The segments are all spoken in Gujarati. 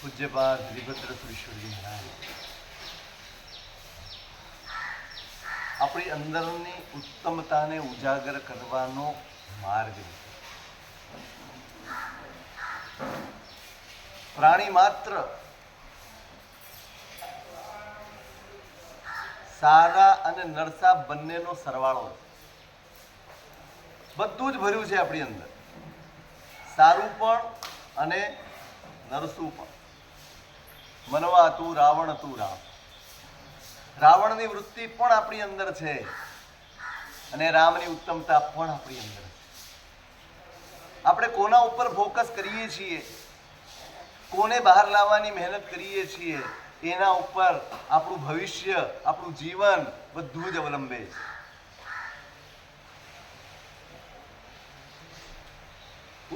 પૂજ્યપાદ વીરભદ્ર સુરેશ્વરજી મહારાજ આપણી અંદરની ઉત્તમતાને ઉજાગર કરવાનો માર્ગ છે. પ્રાણી માત્ર સારા અને નરસા બંનેનો સરવાળો છે. બધું જ ભર્યું છે આપણી અંદર, સારું પણ અને નરસું પણ. મનવા તું રાવણ તું રામ, રાવણની વૃત્તિ પણ આપણી અંદર છે અને રામની ઉત્તમતા પણ આપણી અંદર છે. આપણે કોના ઉપર ફોકસ કરીએ છીએ, કોને બહાર લાવવાની મહેનત કરીએ છીએ, એના ઉપર આપણું ભવિષ્ય, આપણું જીવન બધું જ અવલંબે છે.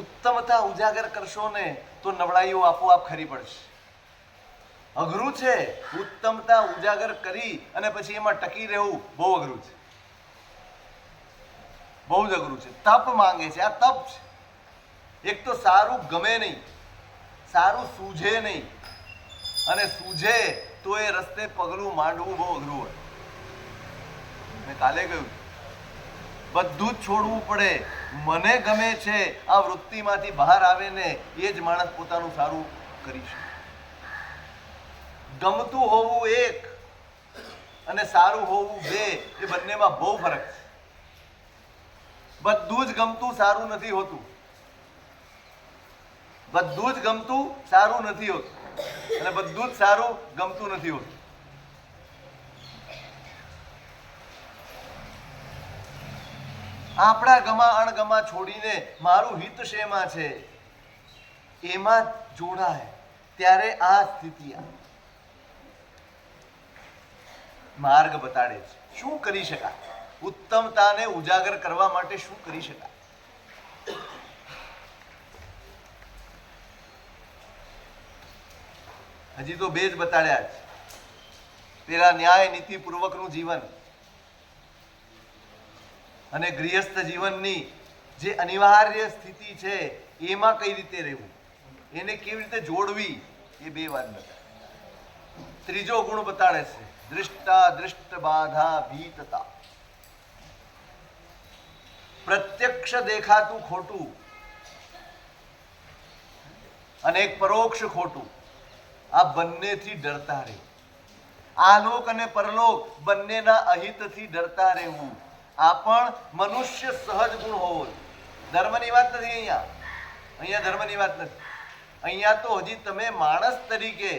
ઉત્તમતા ઉજાગર કરશો ને તો નબળાઈઓ આપોઆપ ખરી પડશે. અઘરું છે ઉત્તમતા ઉજાગર કરી અને પછી એમાં ટકી રહેવું, બહુ અઘરું છે, બહુ જ અઘરું છે. તપ માંગે છે, આ તપ છે. એક તો સારું ગમે નહીં, સારું સૂઝે નહીં, અને સૂઝે તો એ રસ્તે પગલું માંડવું બહુ અઘરું હોય. મેં કાલે કહ્યું બધું જ છોડવું પડે. મને ગમે છે આ વૃત્તિમાંથી બહાર આવે ને એ જ માણસ પોતાનું સારું કરી શકે. ગમતું હોવું એક અને સારું હોવું બે, એ બંનેમાં બહુ ફરક છે. બધું જ ગમતું સારું નથી હોતું, બધું જ ગમતું સારું નથી હોતું, અને બધું જ સારું ગમતું નથી હોતું. આપણા ગમા અણગમા છોડીને મારું હિત શેમાં છે એમાં જોડાય ત્યારે આ સ્થિતિ માર્ગ બતાડે છે. શું કરી શકાય? ઉત્તમતાને ઉજાગર કરવા માટે શું કરી શકાય? હજી તો બે જ બતાડ્યા છે. પેલા ન્યાય નીતિ પૂર્વકનું જીવન અને ગૃહસ્થ જીવનની જે અનિવાર્ય સ્થિતિ છે એમાં કઈ રીતે રહેવું, એને કેવી રીતે જોડવી, એ બે વાત બતાડે. ત્રીજો ગુણ બતાડે છે દૃષ્ટા દૃષ્ટ બાધા ભીતતા. પ્રત્યક્ષ દેખાતું ખોટું અને એક પરોક્ષ ખોટું, આ બંનેથી ડરતા રહેવું. આલોક અને પરલોક બંનેના અહિતથી ડરતા રહેવું, આ પણ મનુષ્ય સહજ ગુણ હોવો. ધર્મની વાત નથી અહીંયા, અહીંયા ધર્મની વાત નથી. અહીંયા તો હજી તમે માણસ તરીકે,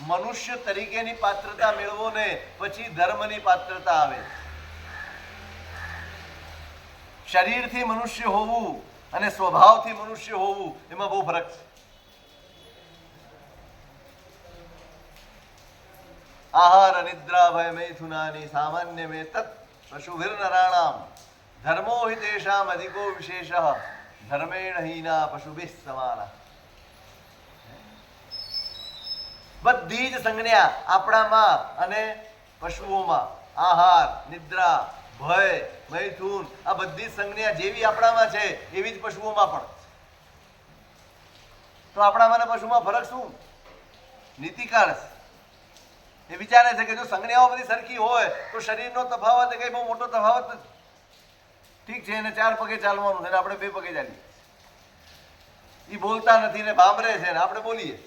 મનુષ્ય તરીકેની પાત્રતા મેળવો ને પછી ધર્મની પાત્રતા આવે. શરીરથી મનુષ્ય હોવું અને સ્વભાવથી મનુષ્ય હોવું એમાં બહુ ફરક છે. આહાર નિદ્રા ભય મૈથુનાની સામાન્ય મે તત્ પશુભિર નરાણામ ધર્મો હિ તેષામ અધિકો વિશેષ ધર્મેણ હીના પશુભિઃ સમાના. બધી જ સંજ્ઞા આપણામાં અને પશુઓમાં, આહાર, નિદ્રા, ભય, મૈથુન, આ બધી સંજ્ઞા જેવી આપણામાં છે એવી જ પશુઓમાં પણ. તો આપણામાં અને પશુમાં ફરક શું? નીતિકાર એ વિચારે છે કે જો સંજ્ઞાઓ બધી સરખી હોય તો શરીરનો તફાવત કઈ બહુ મોટો તફાવત નથી. ઠીક છે, એને 4 પગે ચાલવાનું છે ને આપણે 2 પગે ચાલીએ. એ બોલતા નથી ને બાંભરે છે ને આપણે બોલીએ.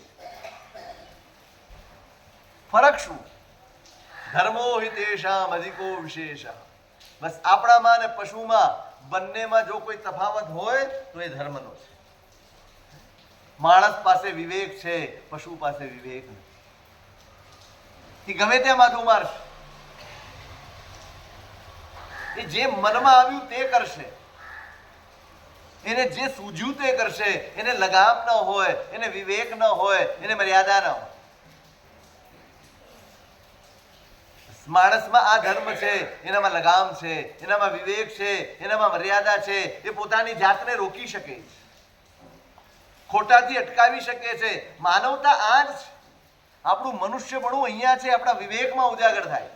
ફરક શું? ધર્મો હિ તેષામ અધિકો વિશેષ. બસ આપણામાં અને પશુમાં બંનેમાં જો કોઈ તફાવત હોય તો એ ધર્મનો છે. માણસ પાસે વિવેક છે, પશુ પાસે વિવેક નથી. એ ગમે ત્યાં માથું મારશે, એ જે મનમાં આવ્યું તે કરશે, એને જે સૂઝ્યું તે કરશે. એને લગામ ન હોય, એને વિવેક ન હોય, એને મર્યાદા ન હોય. માણસમાં આ ધર્મ છે, એનામાં લગામ છે, એનામાં વિવેક છે, એનામાં મર્યાદા છે. એ પોતાની જાતને રોકી શકે છે, ખોટાથી અટકાવી શકે છે. માનવતા આ જ છે. આપણું મનુષ્યપણું અહીંયા છે, આપણા વિવેકમાં ઉજાગર થાય.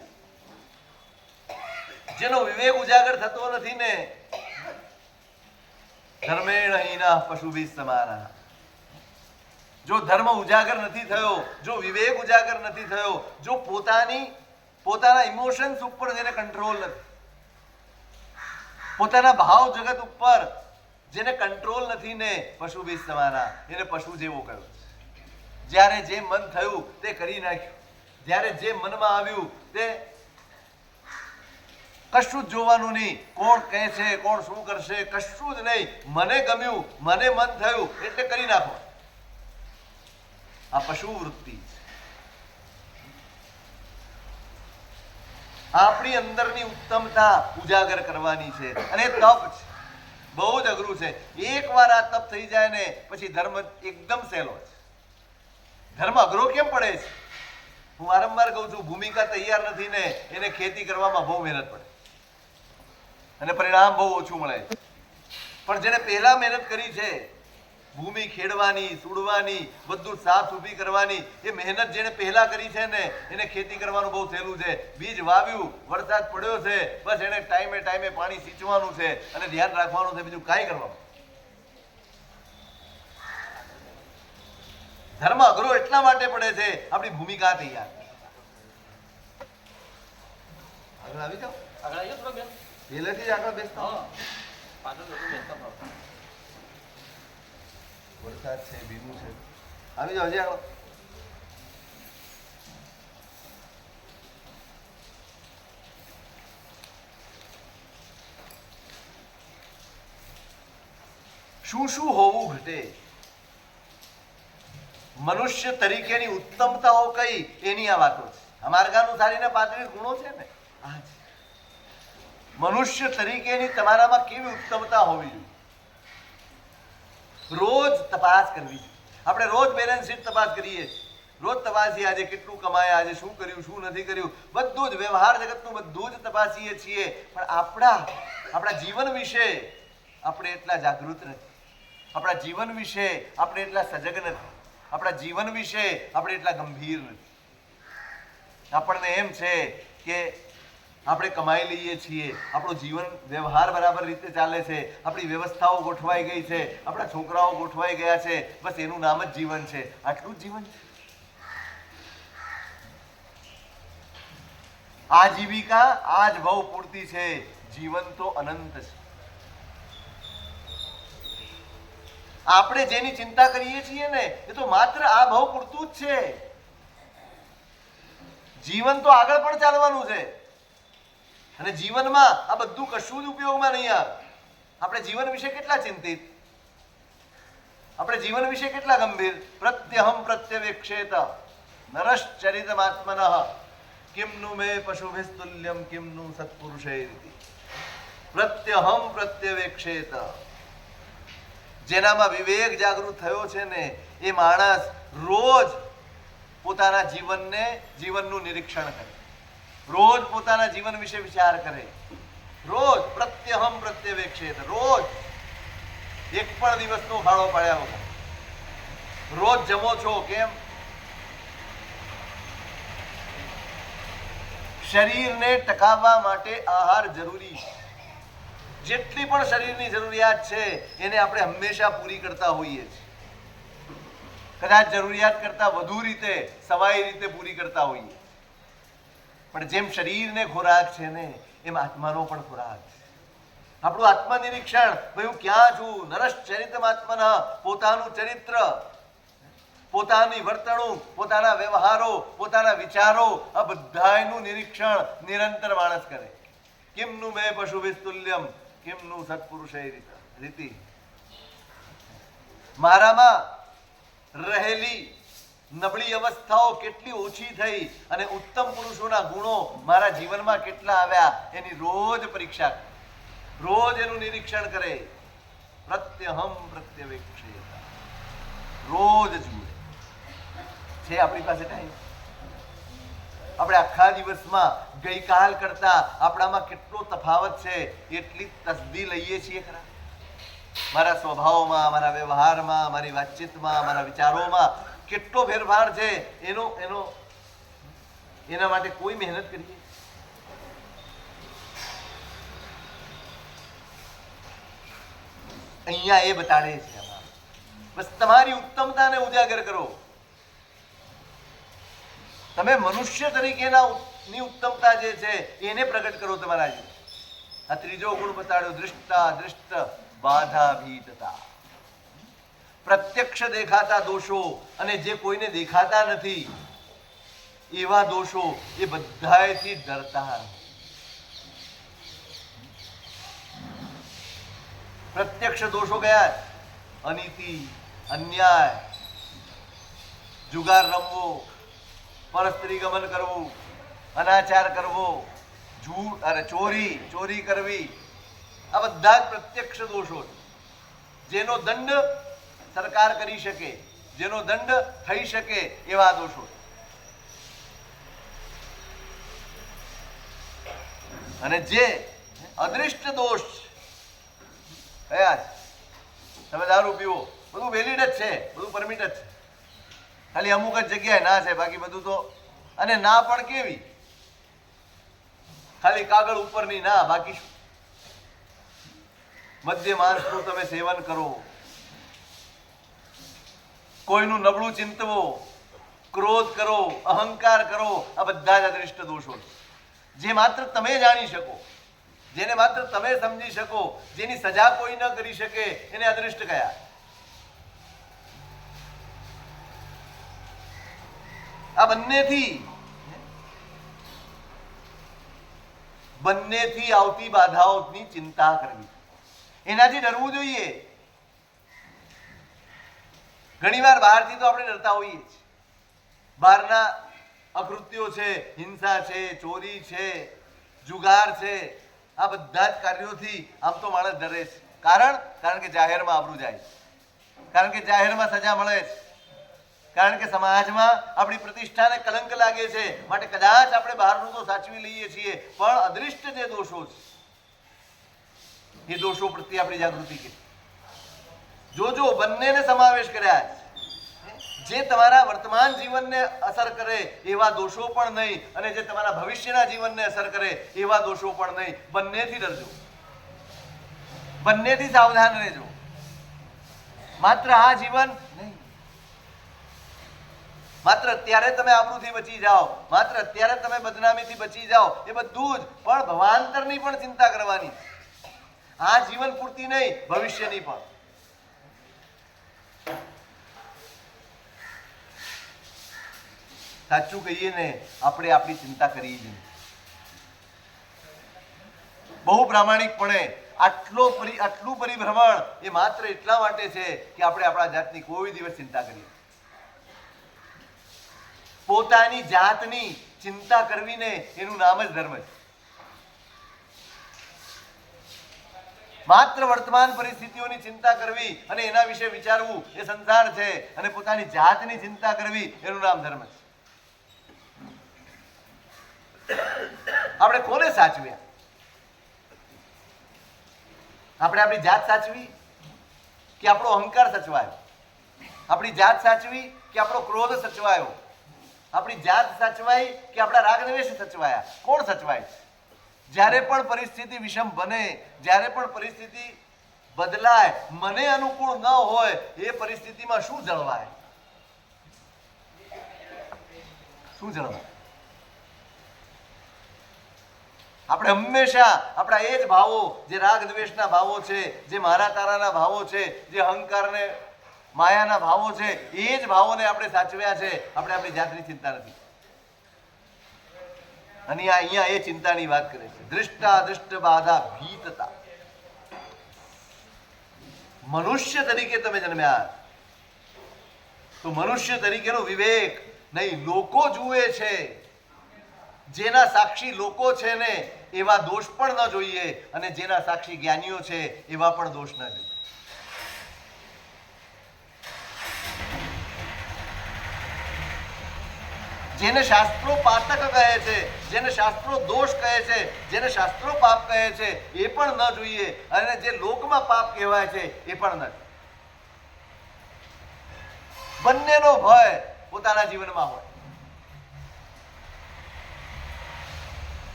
જેનો વિવેક ઉજાગર થતો નથી ને ધર્મેણ હીના પશુભિઃ સમાના. જો ધર્મ ઉજાગર નથી થયો, જો વિવેક ઉજાગર નથી થયો, જો પોતાના ઇમોશન્સ ઉપર જેને કંટ્રોલ નથી, પોતાના ભાવ જગત ઉપર જેને કંટ્રોલ નથી ને પશુ બી સમાના, એને પશુ જેવો કહ્યો. જ્યારે જે મન થયું તે કરી નાખ્યું, જ્યારે જે મનમાં આવ્યું તે કશું જ જોવાનું નહીં, કોણ કહે છે, કોણ શું કરશે, કશું જ નહીં. મને ગમ્યું, મને મન થયું એટલે કરી નાખો. આ પશુ વૃત્તિ છે. આપણી અંદરની ઉત્તમતા ઉજાગર કરવાની છે અને તપ છે. બહુ જ અઘરું છે. એકવાર આ તપ થઈ જાય ને પછી ધર્મ એકદમ સહેલો છે. ધર્મ અઘરો કેમ પડે છે? હું વારંવાર કહું છું, ભૂમિકા તૈયાર નથી ને એને ખેતી કરવામાં બહુ મહેનત પડે અને પરિણામ બહુ ઓછું મળે. પણ જેને પહેલા મહેનત કરી છે, ભૂમિ ખેડવાની, સુડવાની, બધું સાફ ઊભી કરવાની, એ મહેનત જેને પહેલા કરી છે ને એને ખેતી કરવાનું બહુ સહેલું છે. બીજ વાવ્યું, વરસાદ પડ્યો છે, બસ એને ટાઈમે ટાઈમે પાણી સિંચવાનું છે અને ધ્યાન રાખવાનું છે, બીજું કાંઈ કરવાનું. ધર્મ અઘરો એટલા માટે પડે છે, આપણી ભૂમિકા તૈયાર. આગળ આવી જાઓ, આગળ આવી જાઓ બેન, પહેલેથી જ આગળ બેસતા. વરસાદ છે, ભીનું છે, આવી જાઓ હજી આગળ. શું શું હોવું ઘટે? મનુષ્ય તરીકેની ઉત્તમતાઓ કઈ, એની આ વાતો છે. આ માર્ગાનુસારીના 35 ગુણો છે ને, આ છે. મનુષ્ય તરીકેની તમારામાં કેવી ઉત્તમતા હોવી જોઈએ, રોજ તપાસ કરવી જોઈએ. આપણે રોજ બેલેન્સ શીટ તપાસ કરીએ છીએ, રોજ તપાસીએ આજે કેટલું કમાયા, આજે શું કર્યું, શું નથી કર્યું, બધું જ વ્યવહાર જગતનું બધું જ તપાસીએ છીએ. પણ આપણા જીવન વિશે આપણે એટલા જાગૃત નથી, આપણા જીવન વિશે આપણે એટલા સજગ નથી, આપણા જીવન વિશે આપણે એટલા ગંભીર નથી. આપણને એમ છે કે આપણે કમાઈ લઈએ છીએ, આપણું જીવન વ્યવહાર બરાબર રીતે ચાલે છે, આપણી વ્યવસ્થાઓ ગોઠવાઈ ગઈ છે, આપણા છોકરાઓ ગોઠવાઈ ગયા છે, બસ એનું નામ જ જીવન છે. આટલું જ જીવન છે. આજીવિકા આ જ ભવ પૂરતી છે, જીવન તો અનંત છે. આપણે જેની ચિંતા કરીએ છીએ ને એ તો માત્ર આ ભવ પૂરતું જ છે. જીવન તો આગળ પણ ચાલવાનું છે અને જીવનમાં આ બધું કશું જ ઉપયોગમાં નહીં આવે. આપણે જીવન વિશે કેટલા ચિંતિત, આપણે જીવન વિશે કેટલા ગંભીર. પ્રત્યહમ પ્રત્યવેક્ષેત નરશ્ચરિતમાત્મનઃ કિમનું મે પશુભિસ્તુલ્યમ કિમનું સત્પુરુષૈરિતિ. પ્રત્યહમ પ્રત્યવેક્ષેત. જેનામાં વિવેક જાગૃત થયો છે ને એ માણસ રોજ પોતાના જીવનનું નિરીક્ષણ કરે, રોજ પોતાના જીવન વિશે વિચાર કરે, રોજ પ્રત્યહમ પ્રત્યવેક્ષેત. રોજ એક પણ દિવસનો ખાડો પાડ્યા વગર રોજ જમો છો. કેમ? શરીરને ટકાવવા માટે આહાર જરૂરી છે. જેટલી પણ શરીરની જરૂરિયાત છે એને આપણે હંમેશા પૂરી કરતા હોઈએ છીએ. કદાચ જરૂરિયાત કરતા વધુ રીતે, સવાઈ રીતે પૂરી કરતા હોઈએ. પણ જેમ શરીરને ખોરાક છે ને એમ આત્માનો પણ ખોરાક છે. આપણું આત્મનિરીક્ષણ, ભાઈ હું ક્યાં છું? નરશ્ચરિતમાત્મનઃ. પોતાનું ચરિત્ર, પોતાની વર્તણૂક, પોતાના વ્યવહારો, પોતાના વિચારો, આ બધાનું નિરીક્ષણ નિરંતર માણસ કરે. કિમનું મે પશુભિસ્તુલ્યમ કિમનું સત્પુરુષૈરિતિ. મારામાં રહેલી નબળી અવસ્થાઓ કેટલી ઓછી થઈ અને ઉત્તમ પુરુષોના ગુણો મારા જીવનમાં કેટલા આવ્યા એની રોજ પરીક્ષા કરે, રોજ એનું નિરીક્ષણ કરે. પ્રત્યહમ પ્રત્યવેક્ષેત. રોજ જુએ. છે આપણી પાસે ટાઈમ? આપણે આખા દિવસમાં ગઈકાલ કરતા આપણામાં કેટલો તફાવત છે એટલી તસદી લઈએ છીએ ખરા? મારા સ્વભાવમાં, મારા વ્યવહારમાં, મારી વાતચીતમાં, મારા વિચારોમાં કેટલો ફેરફાર છે એના માટે કોઈ મહેનત કરીએ? અહીંયા એ બતાડે છે. બસ તમારી ઉત્તમતાને ઉજાગર કરો. તમે મનુષ્ય તરીકેના ની ઉત્તમતા જે છે એને પ્રગટ કરો તમારા જીવન. આ ત્રીજો ગુણ બતાડ્યો, દૃષ્ટા દૃષ્ટ બાધા ભીતતા. પ્રત્યક્ષ દેખાતા દોષો અને જે કોઈને દેખાતા નથી એવા દોષો એ બધાથી ડરતા. પ્રત્યક્ષ દોષો કયા? અનીતિ, અન્યાય, જુગાર રમવો, પરસ્ત્રી ગમન કરવું, અનાચાર કરવો, ચોરી કરવી, આ બધા જ પ્રત્યક્ષ દોષો છે. જેનો દંડ સરકાર કરી શકે, જેનો દંડ થઈ શકે એવા દોષો. અને જે અદૃષ્ટ દોષ કયા? તમે દારૂ પીવો, બધું વેલિડ જ છે, બધું પરમિટ જ છે, ખાલી અમુક જ જગ્યાએ ના છે, બાકી બધું તો. અને ના પણ કેવી? ખાલી કાગળ ઉપરની ના, બાકી શું? મદ્ય માંસનું તમે સેવન કરો, કોઈનું નબળું ચિંતવો, ક્રોધ કરો, અહંકાર કરો, આ બધા જ અદૃષ્ટ દોષો છે. જે માત્ર તમે જાણી શકો, જેને માત્ર તમે સમજી શકો, જેની સજા કોઈ ન કરી શકે, એને અદૃષ્ટ કયા? આ બંનેથી આવતી બાધાઓની ચિંતા કરવી, એનાથી ડરવું જોઈએ. ઘણીવાર બહારથી તો આપણે ડરતા હોઈએ છીએ. બહારના અકૃત્યો છે, હિંસા છે, ચોરી છે, જુગાર છે, આ બધા જ કાર્યોથી આમ તો માણસ ડરે છે. કારણ કે જાહેરમાં આબરૂ જાય છે, કારણ કે જાહેરમાં સજા મળે છે, કારણ કે સમાજમાં આપણી પ્રતિષ્ઠાને કલંક લાગે છે. માટે કદાચ આપણે બહારનું તો સાચવી લઈએ છીએ, પણ અદૃષ્ટ જે દોષો છે એ દોષો પ્રત્યે આપણી જાગૃતિ કેટલી. જો બંનેને સમાવેશ કર્યા છે. જે તમારા વર્તમાન જીવનને અસર કરે એવા દોષો પણ નહીં, અને જે તમારા ભવિષ્યના જીવનને અસર કરે એવા દોષો પણ નહીં. બંનેથી ડરજો, બંનેથી સાવધાન રહેજો. માત્ર આ જીવન નહીં, માત્ર અત્યારે તમે આબરૂથી બચી જાઓ, માત્ર અત્યારે તમે બદનામીથી બચી જાઓ, એ બધું જ. પણ ભવાંતરની પણ ચિંતા કરવાની. આ જીવન પૂરતી નહીં, ભવિષ્યની પણ. સાચું કહીએ ને, આપણે આપણી ચિંતા કરીએ છીએ. બહુ પ્રામાણિકપણે આટલું પરિભ્રમણ એ માત્ર એટલા માટે છે કે આપણે આપણા જાતની કોઈ દિવસ ચિંતા કરીએ. પોતાની જાતની ચિંતા કરવી ને એનું નામ જ ધર્મ છે. માત્ર વર્તમાન પરિસ્થિતિઓની ચિંતા કરવી અને એના વિશે વિચારવું એ સંસાર છે, અને પોતાની જાતની ચિંતા કરવી એનું નામ ધર્મ છે. આપણે કોને સાચવ્યા? આપણે આપણી જાત સાચવી કે આપણો અહંકાર સચવાયો? આપણી જાત સાચવી કે આપણો ક્રોધ સચવાયો? આપણી જાત સચવાઈ કે આપણા રાગ દ્વેષ સચવાયા? કોણ સચવાય? જ્યારે પણ પરિસ્થિતિ વિષમ બને, જ્યારે પણ પરિસ્થિતિ બદલાય, મને અનુકૂળ ન હોય એ પરિસ્થિતિમાં શું જળવાય? શું જળવાય? આપણે હંમેશા આપણા એ જ ભાવો, જે રાગ દ્વેષના ભાવો છે, જે મારા તારાના ભાવો છે, જે અહંકારને માયાના ભાવો છે, એ જ ભાવોને આપણે સાચવ્યા છે. આપણે આપણી જાતની ચિંતા નથી. અને અહીંયા એ ચિંતાની વાત કરે છે. દૃષ્ટા દૃષ્ટ બાધા ભીતતા. મનુષ્ય તરીકે તમે જન્મ્યા તો મનુષ્ય તરીકેનો વિવેક નહીં, લોકો જુએ છે, જેના સાક્ષી લોકો છે ને એવા દોષ પણ ન જોઈએ, અને જેના સાક્ષી જ્ઞાનીઓ છે એવા પણ દોષ ન જોઈએ. જેને શાસ્ત્રો પાતક કહે છે, જેને શાસ્ત્રો દોષ કહે છે, જેને શાસ્ત્રો પાપ કહે છે એ પણ ન જોઈએ, અને જે લોકમાં પાપ કહેવાય છે એ પણ ન. બંનેનો ભય પોતાના જીવનમાં હોય.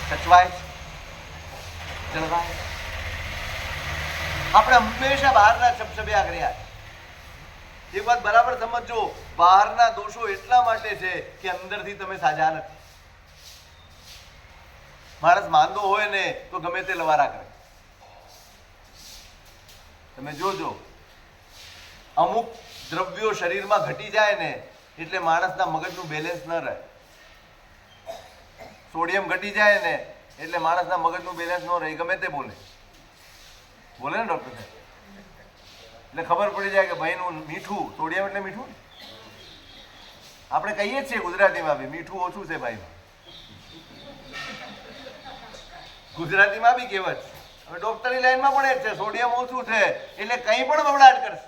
સચવાય, જળવાય. આપણે હંમેશા બહારના છબછબિયા કર્યા. એક વાત બરાબર સમજો, બહારના દોષો એટલા માટે છે કે અંદરથી તમે સાજા નથી. માણસ માંદો હોય ને તો ગમે તે લવારા કરે. તમે જોજો, અમુક દ્રવ્યો શરીરમાં ઘટી જાય ને એટલે માણસના મગજનું બેલેન્સ ન રહે. સોડિયમ ઘટી જાય ને એટલે માણસના મગજનું બેલેન્સ ન રહે, ગમે તે બોલે ને ડોક્ટર સાહેબ. એટલે ખબર પડી જાય કે ભાઈનું મીઠું, સોડિયમ એટલે મીઠું. આપણે કહીએ છીએ ગુજરાતીમાં બી મીઠું ઓછું છે ભાઈમાં. ગુજરાતીમાં બી કહેવત. હવે ડોક્ટરની લાઈનમાં પણ એ જ છે, સોડિયમ ઓછું છે એટલે કંઈ પણ બબડાટ કરશે,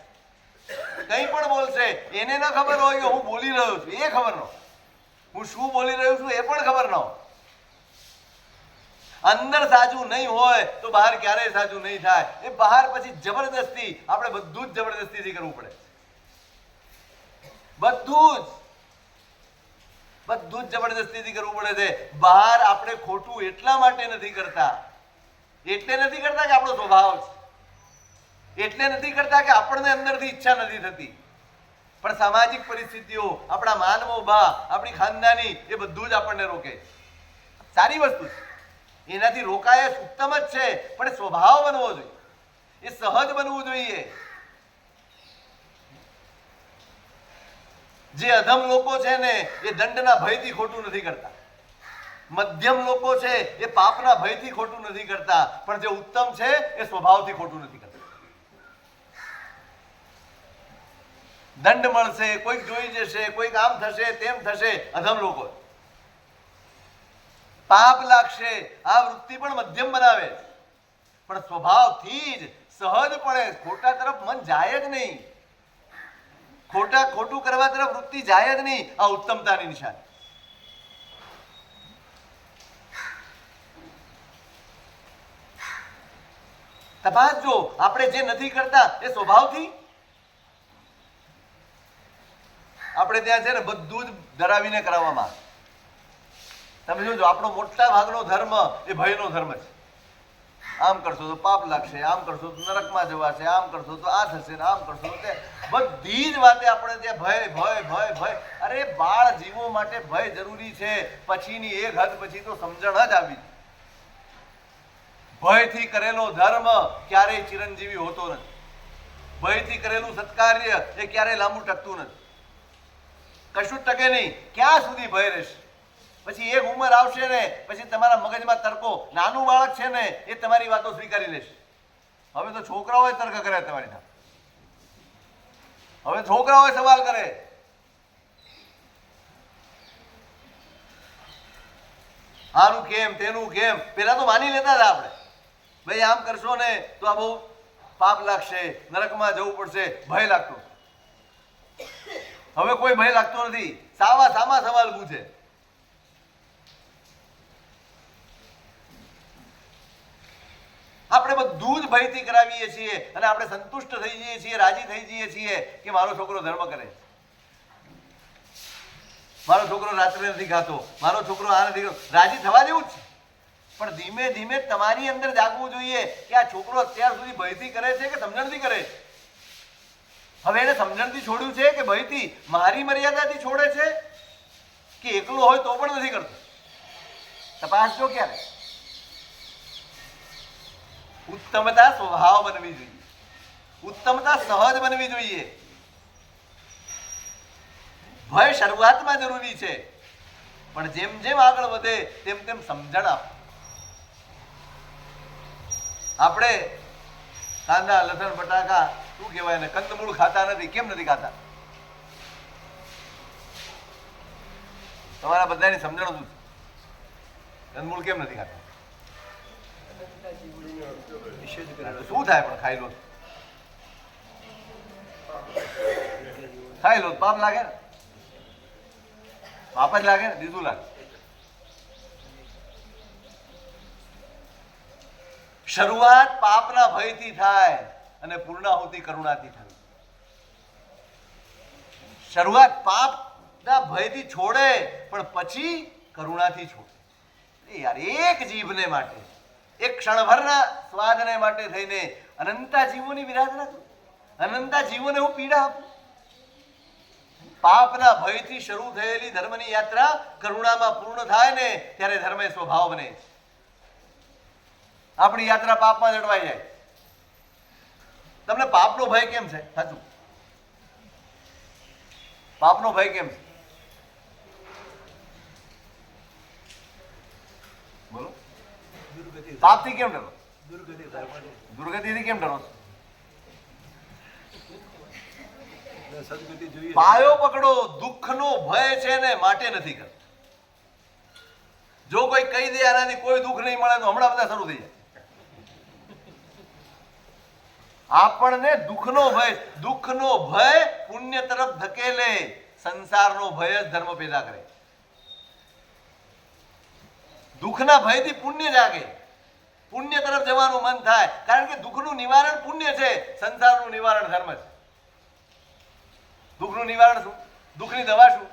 કંઈ પણ બોલશે. એને ન ખબર હોય કે હું બોલી રહ્યો છું, એ ખબર ન હોય. હું શું બોલી રહ્યો છું એ પણ ખબર ન હોય. અંદર સાચું નહીં હોય તો બહાર ક્યારેય સાચું નહીં થાય. એ બહાર પછી જબરદસ્તી આપણે બધું જ જબરદસ્તીથી કરવું પડે. બધું જ જબરદસ્તીથી કરવું પડે છે. બહાર આપણે ખોટું એટલા માટે નથી કરતા, એટલે નથી કરતા કે આપણો સ્વભાવ છે, એટલે નથી કરતા કે આપણને અંદરથી ઈચ્છા નથી થતી. પણ સામાજિક પરિસ્થિતિઓ, આપણા માનવોભા, આપણી ખાનદાની, એ બધું જ આપણને રોકે. સારી વસ્તુ છે, એનાથી રોકાય ઉત્તમ જ છે, પણ સ્વભાવ બનવો જોઈએ, એ સહજ બનવું જોઈએ. જે અધમ લોકો છે ને એ દંડના ભયથી ખોટું નથી કરતા. મધ્યમ લોકો છે એ પાપના ભયથી ખોટું નથી કરતા, પણ જે ઉત્તમ છે એ સ્વભાવથી ખોટું નથી કરતા. દંડ મળશે, કોઈક જોઈ જશે, કોઈક આમ થશે, તેમ થશે, અધમ લોકો. પાપ લાગશે, આ વૃત્તિ પણ મધ્યમ બનાવે, પણ સ્વભાવથી જ સહજપણે ખોટા તરફ મન જાય જ નહીં. ખોટું કરવા તરફ વૃત્તિ જાય જ નહીં. આ ઉત્તમતાની નિશાની. તપાસજો, આપણે જે નથી કરતા એ સ્વભાવથી. આપણે ત્યાં છે ને બધું જ ધરાવીને કરાવવામાં આવે. તમે જોજો, આપણો મોટા ભાગનો ધર્મ એ ભયનો ધર્મ છે. આમ કરશો તો પાપ લાગશે, આમ કરશો તો નરકમાં જવાશે, આમ કરશો તો આ થશે, આમ કરશો તો તે. બધી જ વાતે આપણે ત્યાં ભય ભય ભય ભય. અરે બાળ જીવો માટે ભય જરૂરી છે. પછીની એક હદ પછી તો સમજણ જ આવી. ભયથી કરેલો ધર્મ ક્યારેય ચિરંજીવી હોતો નથી. ભયથી કરેલું સત્કાર્ય એ ક્યારેય લાંબુ ટકતું નથી. કશું જ ટકે નહીં. ક્યાં સુધી ભય રહેશે? પછી એક ઉંમર આવશે ને પછી તમારા મગજમાં તર્કો. નાનું બાળક છે ને એ તમારી વાતો સ્વીકારી લેશે. હવે તો છોકરાઓએ તર્ક કરે તમારી સાથે. હવે છોકરાઓએ સવાલ કરે. આનું કેમ, તેનું કેમ. પેલા તો માની લેતા હતા આપણે, ભાઈ આમ કરશો ને તો આ બહુ પાપ લાગશે, નરકમાં જવું પડશે, ભય લાગતો. હવે કોઈ ભય લાગતો નથી. સામા સવાલ પૂછે. આપણે બધું જ ભયથી કરાવીએ છીએ અને આપણે સંતુષ્ટ થઈ જઈએ છીએ, રાજી થઈ જઈએ છીએ કે મારો છોકરો ધર્મ કરે, મારો છોકરો રાત્રે નથી ખાતો, મારો છોકરો આ નથી કરતો. રાજી થવા જેવું જ છે, પણ ધીમે ધીમે તમારી અંદર જાગવું જોઈએ કે આ છોકરો અત્યાર સુધી ભયથી કરે છે કે સમજણથી કરે છે. હવે એને સમજણથી છોડ્યું છે કે ભયથી, મારી મર્યાદાથી છોડે છે કે એકલો હોય તો પણ નથી કરતો? તપાસજો ક્યારે. ઉત્તમતા સ્વભાવ બનવી જોઈએ, ઉત્તમતા સહજ બનવી જોઈએ. ભય શરૂઆતમાં જરૂરી છે, પણ જેમ જેમ આગળ વધે તેમ તેમ સમજણ આપો. આપણે કાંદા, લસણ, બટાકા, શું કહેવાય ને, કંદમૂળ ખાતા નથી. કેમ નથી ખાતા? તમારા બધાની સમજણ શું છે? કંદમૂળ કેમ નથી ખાતા? શું થાય? પણ ખાઈ લો, ખાઈ લો, પાપ લાગે ને? પાપ જ લાગે ને, બીજું લાગે. શરૂઆત પાપના ભયથી થાય અને પૂર્ણાહુતિ કરુણાથી થાય. શરૂઆત પાપના ભયથી છોડે પણ પછી કરુણાથી છોડે. યાર, એક જીભને માટે, એક ક્ષણભરના સ્વાદને માટે થઈને અનંતા જીવોની વિરાધના કરું, અનંતા જીવોને હું પીડા આપું. પાપના ભયથી શરૂ થયેલી ધર્મની યાત્રા કરુણામાં પૂર્ણ થાય ને ત્યારે ધર્મ એ સ્વભાવ બને. આપણી યાત્રા પાપમાં જડવાઈ જાય. તમને પાપનો ભય કેમ છે? સાચું, પાપનો ભય કેમ છે? બોલો. પાપથી કેમ ડરો? દુર્ગતિથી કેમ ડરો? પાયો પકડો. દુઃખનો ભય છે ને માટે નથી કરતો. જો કોઈ કહી દે આનાથી કોઈ દુઃખ નહીં મળે તો હમણાં બધા શરૂ થઈ જાય. આપણને દુઃખનો ભય પુણ્ય તરફ ધકેલે. સંસારનો ભય જ ધર્મ પેદા કરે. દુઃખના ભયથી પુણ્ય જાગે, પુણ્ય તરફ જવાનું મન થાય. કારણ કે દુઃખનું નિવારણ પુણ્ય છે, સંસારનું નિવારણ ધર્મ છે. દુઃખનું નિવારણ શું? દુઃખની દવા શું?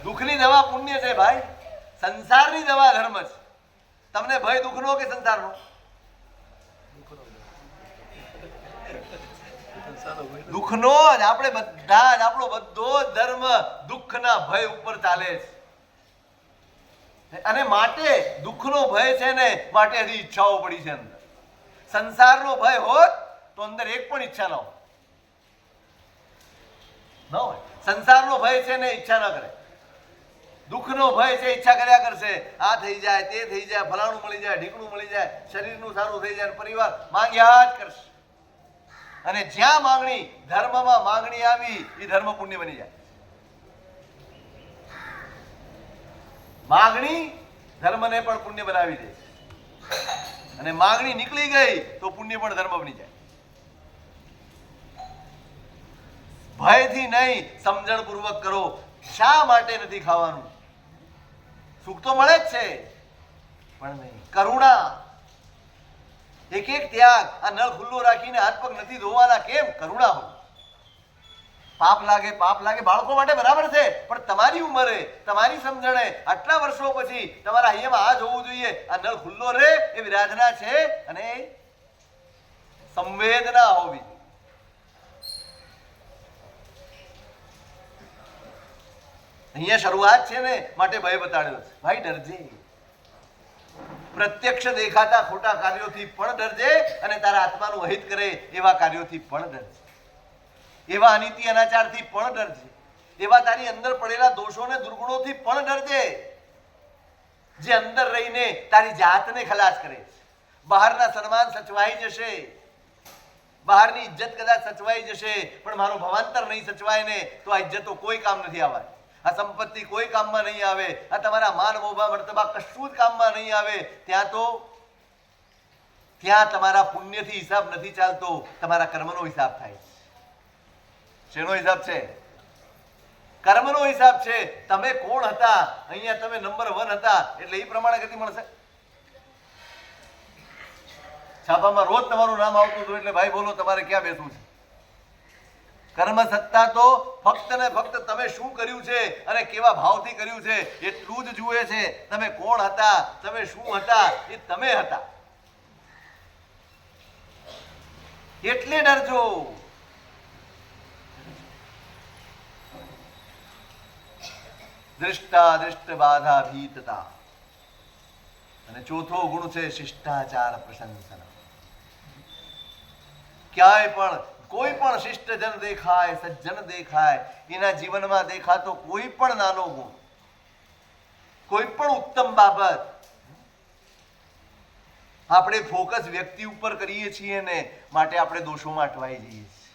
દુઃખની દવા પુણ્ય છે ભાઈ. સંસારની દવા ધર્મ છે. તમને ભય દુઃખનો કે સંસારનો? દુઃખનો જ. આપણે બધા જ, આપણો બધો ધર્મ દુઃખના ભય ઉપર ચાલે છે. અને માટે દુઃખનો ભય છે ને માટે હજી ઈચ્છાઓ પડી છે અંદર. સંસારનો ભય હોત તો અંદર એક પણ ઈચ્છા ન હોય. સંસારનો ભય છે ને ઈચ્છા ન કરે. દુઃખનો ભય છે ઈચ્છા કર્યા કરશે. આ થઈ જાય, તે થઈ જાય, ફલાણું મળી જાય, ઢીકણું મળી જાય, શરીરનું સારું થઈ જાય, પરિવાર માંગ્યા જ કરશે. અને જ્યાં માંગણી, ધર્મમાં માંગણી આવી એ ધર્મ પુણ્ય બની જાય. માંગણી ધર્મને પણ પુણ્ય બનાવી દે. અને માંગણી નીકળી ગઈ તો પુણ્ય પણ ધર્મ બની જાય. ભયથી નહીં, સમજણ પૂર્વક કરો. શા માટે નથી ખાવાનું? સુખ તો મળે જ છે પણ નહીં. કરુણા, એક એક ત્યાગ. આ નળ ખુલ્લો રાખીને હાથ પગ નથી ધોવાના કેમ? કરુણા હોય. પાપ લાગે, પાપ લાગે, બાળકો માટે બરાબર છે, પણ તમારી ઉંમરે, તમારી સમજણે, આટલા વર્ષો પછી તમારા અહીંયામાં આ જોવું જોઈએ. આ નળ ખુલ્લો રહે એ વિરાધના છે અને સંવેદના હોવી. અહીંયા શરૂઆત છે ને માટે ભય બતાડ્યો છે. ભાઈ ડરજે. પ્રત્યક્ષ દેખાતા ખોટા કાર્યોથી પણ ડરજે અને તારા આત્માનું અહિત કરે એવા કાર્યોથી પણ ડરજે. એવા અનીતિ અનાચારથી પણ ડરજે. એવા તારી અંદર પડેલા દોષો ને દુર્ગુણોથી પણ ડરજે જે અંદર રહીને તારી જાતને ખલાસ કરે છે. બહારના સન્માન સચવાઈ જશે, બહારની ઇજ્જત કદાચ સચવાઈ જશે, પણ મારો ભવાંતર નહીં સચવાય ને તો આ ઇજ્જતો કોઈ કામ નથી આવવાની. આ સંપત્તિ કોઈ કામમાં નહીં આવે. આ તમારા માન મોભા મર્તબા કશું જ કામમાં નહીં આવે. ત્યાં તમારા પુણ્યથી હિસાબ નથી ચાલતો, તમારા કર્મનો હિસાબ થાય છે. શેનો હિસાબ છે? કર્મનો હિસાબ છે. તમે કોણ હતા? અહીંયા તમે નંબર 1 હતા એટલે એ પ્રમાણે ગતિ મળશે. છાપામાં રોજ તમારું નામ આવતું હતું એટલે ભાઈ બોલો તમારે ક્યાં બેસવું છે? કર્મ સત્તા તો ફક્ત ને ફક્ત તમે શું કર્યું છે અને કેવા ભાવથી કર્યું છે એટલું જ જુએ છે. તમે કોણ હતા, તમે શું હતા, એ તમે હતા. એટલે ડરજો. દૃષ્ટા દૃષ્ટ બાધા ભીતતા. અને ચોથો ગુણ છે શિષ્ટાચાર પ્રશંસન. ક્યાંય પણ કોઈ પણ શિષ્ટજન દેખાય, સજ્જન દેખાય, એના જીવનમાં દેખાતો કોઈ પણ નાનો ગુણ, કોઈ પણ ઉત્તમ બાબત આપણે ફોકસ વ્યક્તિ ઉપર કરીએ છીએ ને માટે આપણે દોષોમાં અટવાઈ જઈએ છીએ.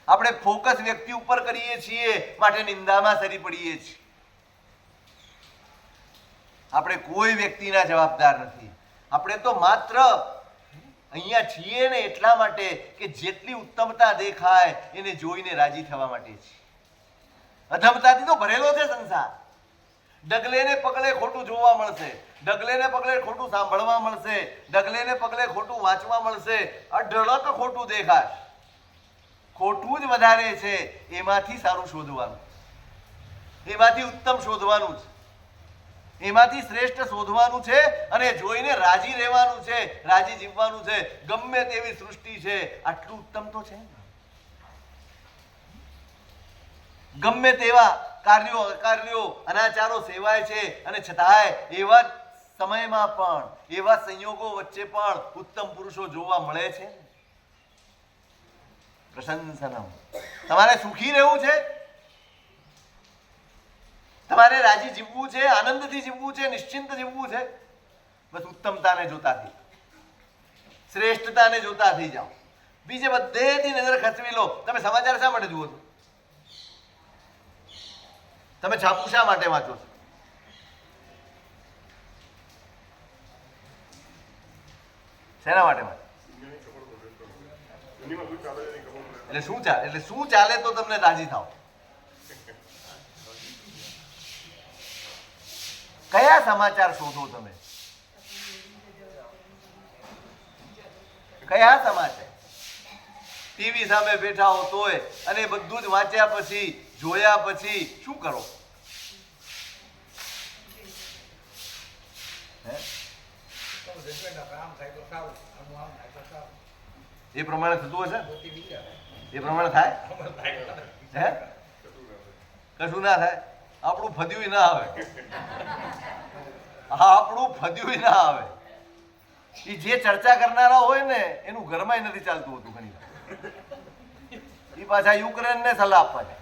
આપણે ફોકસ વ્યક્તિ ઉપર કરીએ છીએ માટે નિંદામાં સરી પડીએ છીએ. આપણે કોઈ વ્યક્તિના જવાબદાર નથી. આપણે તો માત્ર અહીંયા છીએ ને એટલા માટે કે જેટલી ઉત્તમતા દેખાય એને જોઈને રાજી થવા માટે છે. અધમતાથી તો ભરેલો છે સંસાર. ડગલે ને પગલે ખોટું જોવા મળશે, ડગલે ને પગલે ખોટું સાંભળવા મળશે, ડગલે ને પગલે ખોટું વાંચવા મળશે. અઢળક ખોટું દેખાય. ખોટું જ વધારે છે. એમાંથી સારું શોધવાનું, એમાંથી ઉત્તમ શોધવાનું છે. એમાંથી શ્રેષ્ઠ શોધવાનું છે અને જોઈને રાજી રહેવાનું છે, રાજી જીવવાનું છે. ગમે તેવી સૃષ્ટિ છે, આટલું ઉત્તમ તો છે. ગમે તેવા કાર્યો અકાર્યો અનાચારો સેવાય છે અને છતાંય એવા સમયમાં પણ, એવા સંયોગો વચ્ચે પણ ઉત્તમ પુરુષો જોવા મળે છે. પ્રશંસનમ. તમારે સુખી રહેવું છે, તમારે રાજી જીવવું છે, આનંદથી જીવવું છે, નિશ્ચિંત જીવવું છે, બસ ઉત્તમતાને જોતા થઈ, શ્રેષ્ઠતાને જોતા થઈ જાઓ. બીજે બધેથી નજર ખસવી લો. તમે સમાચાર શા માટે જુઓ છો? તમે છાપું શા માટે વાંચો છો? શેના માટે વાંચો? એટલે શું ચાલે, એટલે શું ચાલે તો તમને રાજી થાવ? કયા સમાચાર શોધો તમે? કયા સમાચાર? ટીવી સામે બેઠા હો તોય, અને બધું જ વાંચ્યા પછી, જોયા પછી શું કરો? એ પ્રમાણે થતું હશે? એ પ્રમાણે થાય? હે? કશું ના થાય? આપણું ફદ્યું ના આવે. આપણું ફદ્યું ના આવે. એ જે ચર્ચા કરનારા હોય ને એનું ઘરમાં નથી ચાલતું હોતું ઘણી વાર. એ પાછા યુક્રેનને સલાહ આપવા જાય,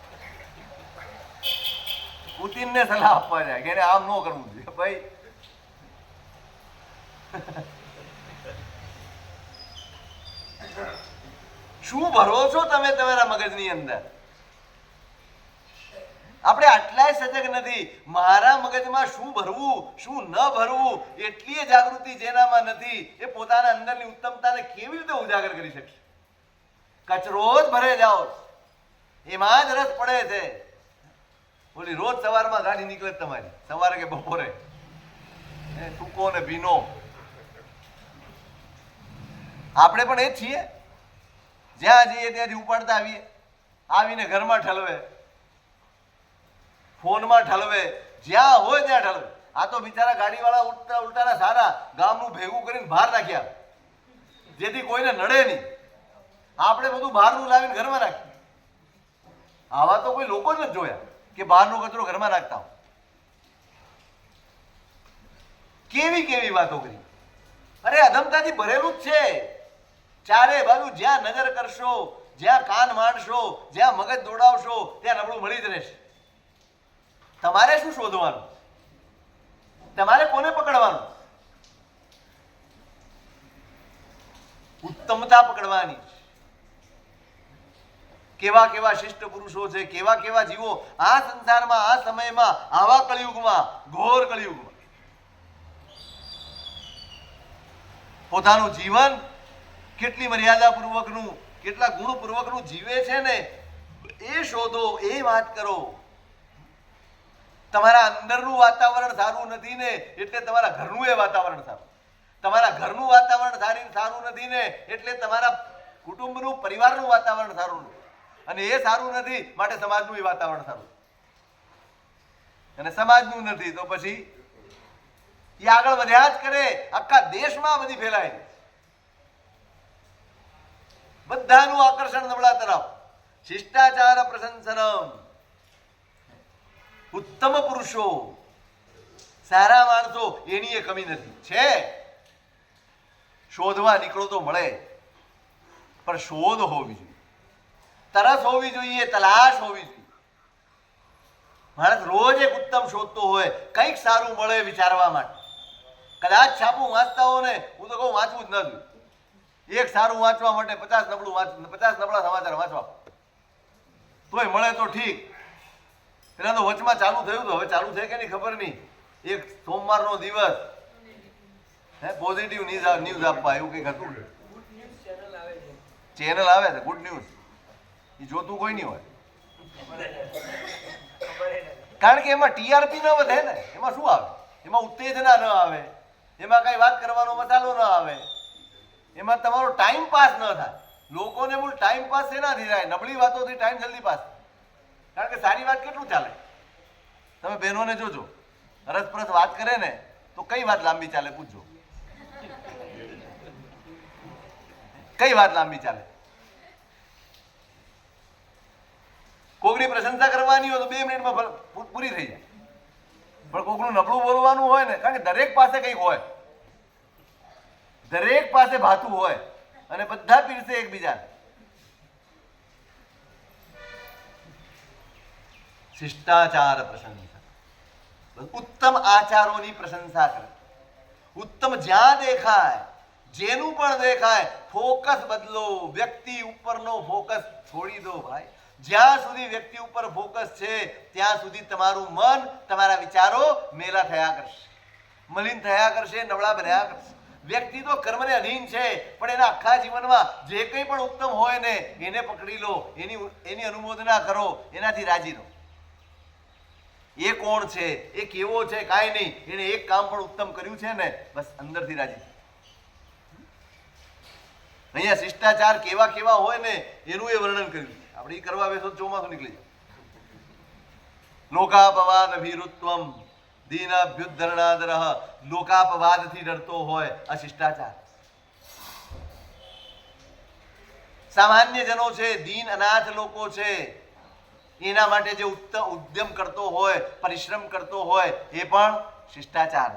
પુતિનને સલાહ આપવા જાય કે એને આમ ન કરવું જોઈએ. ભાઈ શું ભરો છો તમે તમારા મગજની અંદર? આપણે આટલાય સજગ નથી. મારા મગજમાં શું ભરવું, શું ન ભરવું, એટલી જાગૃતિ જેનામાં નથી, એ પોતાના અંદરની ઉત્તમતાને કેવી રીતે ઉજાગર કરી શકશે? કચરો જ ભરે જાઓ, એમાં જ રસ પડે છે. ઓલી રોજ સવારમાં ગાડી નીકળે તમારી, સવારે કે બપોરે, સૂકો ને ભીનો. આપણે પણ એ જ છીએ. જ્યાં જઈએ ત્યાંથી ઉપાડતા આવીએ, આવીને ઘરમાં ઠલવે, ફોનમાં ઠલવે, જ્યાં હોય ત્યાં ઠલવે. આ તો બિચારા ગાડીવાળા ઉલટા ઉલટાના સારા ગામનું ભેગું કરીને બહાર નાખ્યા, જેથી કોઈને નડે નહીં. આપણે બધું બહારનું લાવીને ઘરમાં નાખીએ. આવા તો કોઈ લોકો જ નથી જોયા કે બહારનો કચરો ઘરમાં નાખતા હોય. કેવી કેવી વાતો કરી. અરે અધમતાથી ભરેલું જ છે ચારે બાજુ. જ્યાં નજર કરશો, જ્યાં કાન માંડશો, જ્યાં મગજ દોડાવશો, ત્યાં નબળું મળી જ રહેશે. તમારે શું શોધવાનું? તમારે કોને પકડવાનું? ઉત્તમતા પકડવાની. કેવા કેવા શિષ્ટ પુરુષો છે, કેવા કેવા જીવો આ સંસારમાં, આ સમયમાં, આવા કળિયુગમાં, ઘોર કળિયુગમાં પોતાનું જીવન કેટલી મર્યાદા પૂર્વકનું, કેટલા ગુણ પૂર્વકનું જીવે છે ને, એ શોધો, એ વાત કરો. તમારા અંદરનું વાતાવરણ સારું નથી ને એટલે તમારા ઘરનું એ વાતાવરણ સારું. તમારા ઘરનું વાતાવરણ સારું નથી ને એટલે તમારા કુટુંબનું, પરિવારનું વાતાવરણ સારું નથી. અને એ સારું નથી માટે સમાજનું એ વાતાવરણ સારું. અને સમાજનું નથી તો પછી એ આગળ વધ્યા જ કરે. આખા દેશમાં બધી ફેલાય, બધાનું આકર્ષણ નબળા તરફ. શિષ્ટાચાર પ્રશંસનમ. ઉત્તમ પુરુષો, સારા માણસો, એની એ કમી નથી. છે, શોધવા નીકળો તો મળે, પણ શોધ હોવી જોઈએ, તરસ હોવી જોઈએ, તલાશ હોવી જોઈએ. માણસ રોજ એક ઉત્તમ શોધતો હોય, કંઈક સારું મળે વિચારવા માટે. કદાચ છાપું વાંચતા હો ને, હું તો કહું વાંચવું જ ન જોઈએ. એક સારું વાંચવા માટે 50 નબળા સમાચાર વાંચવા, તોય મળે તો ઠીક. પેલા તો વચમાં ચાલુ થયું તો હવે ચાલુ થાય કે નહીં ખબર નહીં. એક સોમવારનો દિવસ પોઝિટિવ ન્યૂઝ આપવા એવું કંઈક હતું. ચેનલ આવે છે ગુડ ન્યૂઝ, એ જોતું કોઈ નહીં હોય. કારણ કે એમાં ટીઆરપી ન વધે ને, એમાં શું આવે? એમાં ઉત્તેજના ન આવે, એમાં કઈ વાત કરવાનો મસાલો ન આવે, એમાં તમારો ટાઈમ પાસ ન થાય. લોકોને બોલ ટાઈમ પાસ શેનાથી થાય? નબળી વાતોથી ટાઈમ જલ્દી પાસ. કારણ કે સારી વાત કેટલું ચાલે? તમે બહેનોને જોજો, અરસપરસ વાત કરે ને તો કઈ વાત લાંબી ચાલે પૂછજો, કઈ વાત લાંબી ચાલે? કોકની પ્રશંસા કરવાની હોય તો 2 મિનિટમાં પૂરી થઈ જાય, પણ કોકનું નબળું બોલવાનું હોય ને, કારણ કે દરેક પાસે કંઈક હોય, દરેક પાસે ભાતું હોય અને બધા પીરસે એકબીજાને. શિષ્ટાચાર પ્રશંસા, ઉત્તમ આચારોની પ્રશંસા કરે. ઉત્તમ જ્યાં દેખાય, જેનું પણ દેખાય, ફોકસ બદલો, વ્યક્તિ ઉપરનો ફોકસ છોડી દો ભાઈ. જ્યાં સુધી વ્યક્તિ ઉપર ફોકસ છે ત્યાં સુધી તમારું મન, તમારા વિચારો મેલા થયા કરશે, મલિન થયા કરશે, નબળા બન્યા કરશે. વ્યક્તિ તો કર્મને અધીન છે, પણ એના આખા જીવનમાં જે કંઈ પણ ઉત્તમ હોય ને એને પકડી લો, એની અનુમોદના કરો, એનાથી રાજી રહો. એ કોણ છે, એ કેવો છે, કાંઈ નહીં, એને એક કામ પણ ઉત્તમ કર્યું છે ને, બસ અંદરથી રાજી. અહીંયા શિષ્ટાચાર કેવા કેવા હોય ને એનું એ વર્ણન કર્યું. આપણે એ કરવા બેસો ચોમાસું નીકળી જાય. લોકાપવાદ ભીરુત્વમ દીનાભ્યુદ્ધરણાદરઃ, લોકાપવાદથી ડરતો હોય આ શિષ્ટાચાર. સામાન્ય જનો છે, દીન અનાથ લોકો છે, એના માટે જે ઉદ્યમ કરતો હોય, પરિશ્રમ કરતો હોય, એ પણ શિષ્ટાચાર.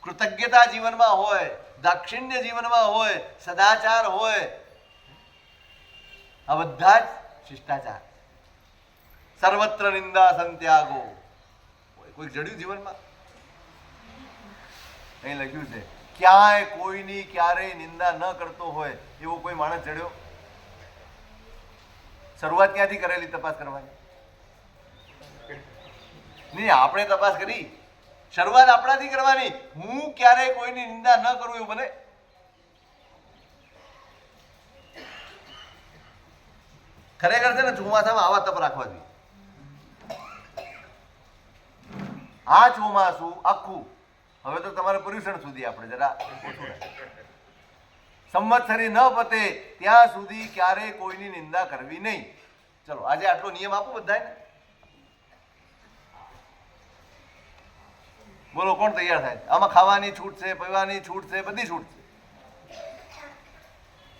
કૃતજ્ઞતા જીવનમાં હોય, દાક્ષિણ્ય જીવનમાં હોય, સદાચાર હોય, આ બધા જ શિષ્ટાચાર. સર્વત્ર નિંદા સંત્યાગો. કોઈ જડ્યું જીવનમાં? અહીં લખ્યું છે ક્યાંય કોઈની ક્યારેય નિંદા ન કરતો હોય એવો કોઈ માણસ જડ્યો? શરૂઆત ક્યાંથી કરેલી તપાસ કરવાની? નહીં, આપણે તપાસ કરી, શરૂઆત આપણાથી કરવાની. હું ક્યારેય કોઈની નિંદા ન કરું એવું બને? ખરેખર છે ને ચોમાસામાં આવા તપ રાખવા જોઈએ. આ ચોમાસું આખું, હવે તો તમારે પર્યુષણ સુધી આપણે જરા ઓછું રહે, સંવત્સરી ન પતે ત્યાં સુધી ક્યારેય કોઈની નિંદા કરવી નહીં. ચલો આજે આટલો નિયમ આપો બધાને. બોલો કોણ તૈયાર થાય? આમાં ખાવાની છૂટ છે, પીવાની છૂટ છે, બધી છૂટ છે.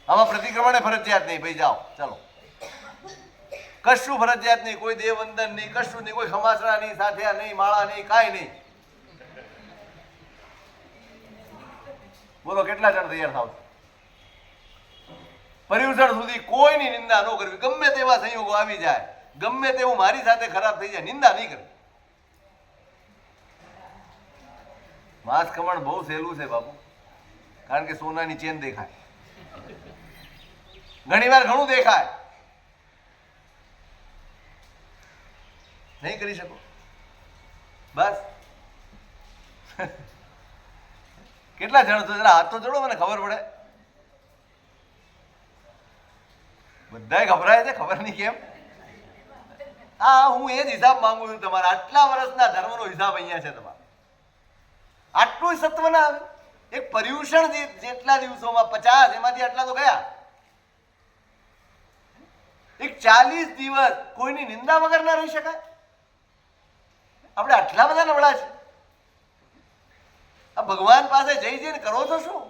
આમાં પ્રતિક્રમણે ફરજિયાત નહીં. ભાઈ જાઓ, ચલો, કશું ફરજિયાત નહીં, કોઈ દેવવંદન નહીં, કશું નહીં, કોઈ ખમાસણા નહીં, સાથિયા નહીં, માળા નહીં, કાંઈ નહીં. બોલો કેટલા જણ તૈયાર થાવ? પર્યુષણ સુધી કોઈની નિંદા ન કરવી. ગમે તેવા સંયોગો આવી જાય, ગમે તેવું મારી સાથે ખરાબ થઈ જાય, નિંદા નહીં કરવી. માંસ ખમણ બહુ સહેલું છે બાપુ, કારણ કે સોનાની ચેન દેખાય, ઘણી વાર ઘણું દેખાય, નહીં કરી શકો. બસ કેટલા જણ છો? જરા હાથ તો જોડો, મને ખબર પડે. બધાય ગભરાય છે, ખબર નહીં કેમ. હા, હું એ જ હિસાબ માંગુ છું તમારા. આટલા વર્ષના ધર્મનો હિસાબ અહીંયા છે તમારો. આટલું સત્વ ના આવે? એક પર્યુષણ જેટલા દિવસોમાં 50, એમાંથી આટલા તો ગયા. એક 40 દિવસ કોઈની નિંદા વગર ના રહી શકાય? આપણે આટલા બધા નબળા છે. આ ભગવાન પાસે જઈ જઈને કરો છો શું?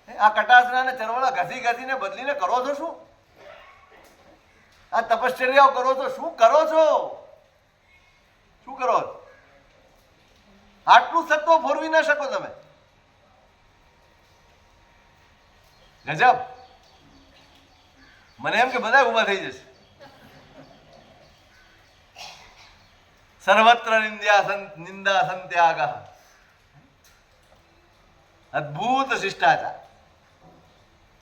આ કટાસના ને ચરવડા ઘસી ઘસીને બદલીને કરો છો શું? આ તપશ્ચર્યાઓ કરો છો શું? કરો છો શું કરો? આટલું સત્વ ફોરવી ના શકો તમે. ગજબ. મને એમ કે બધા ઉભા થઈ જશે. સર્વત્ર નિંદા સંત્યાગ, અદ્ભુત શિષ્ટાચાર.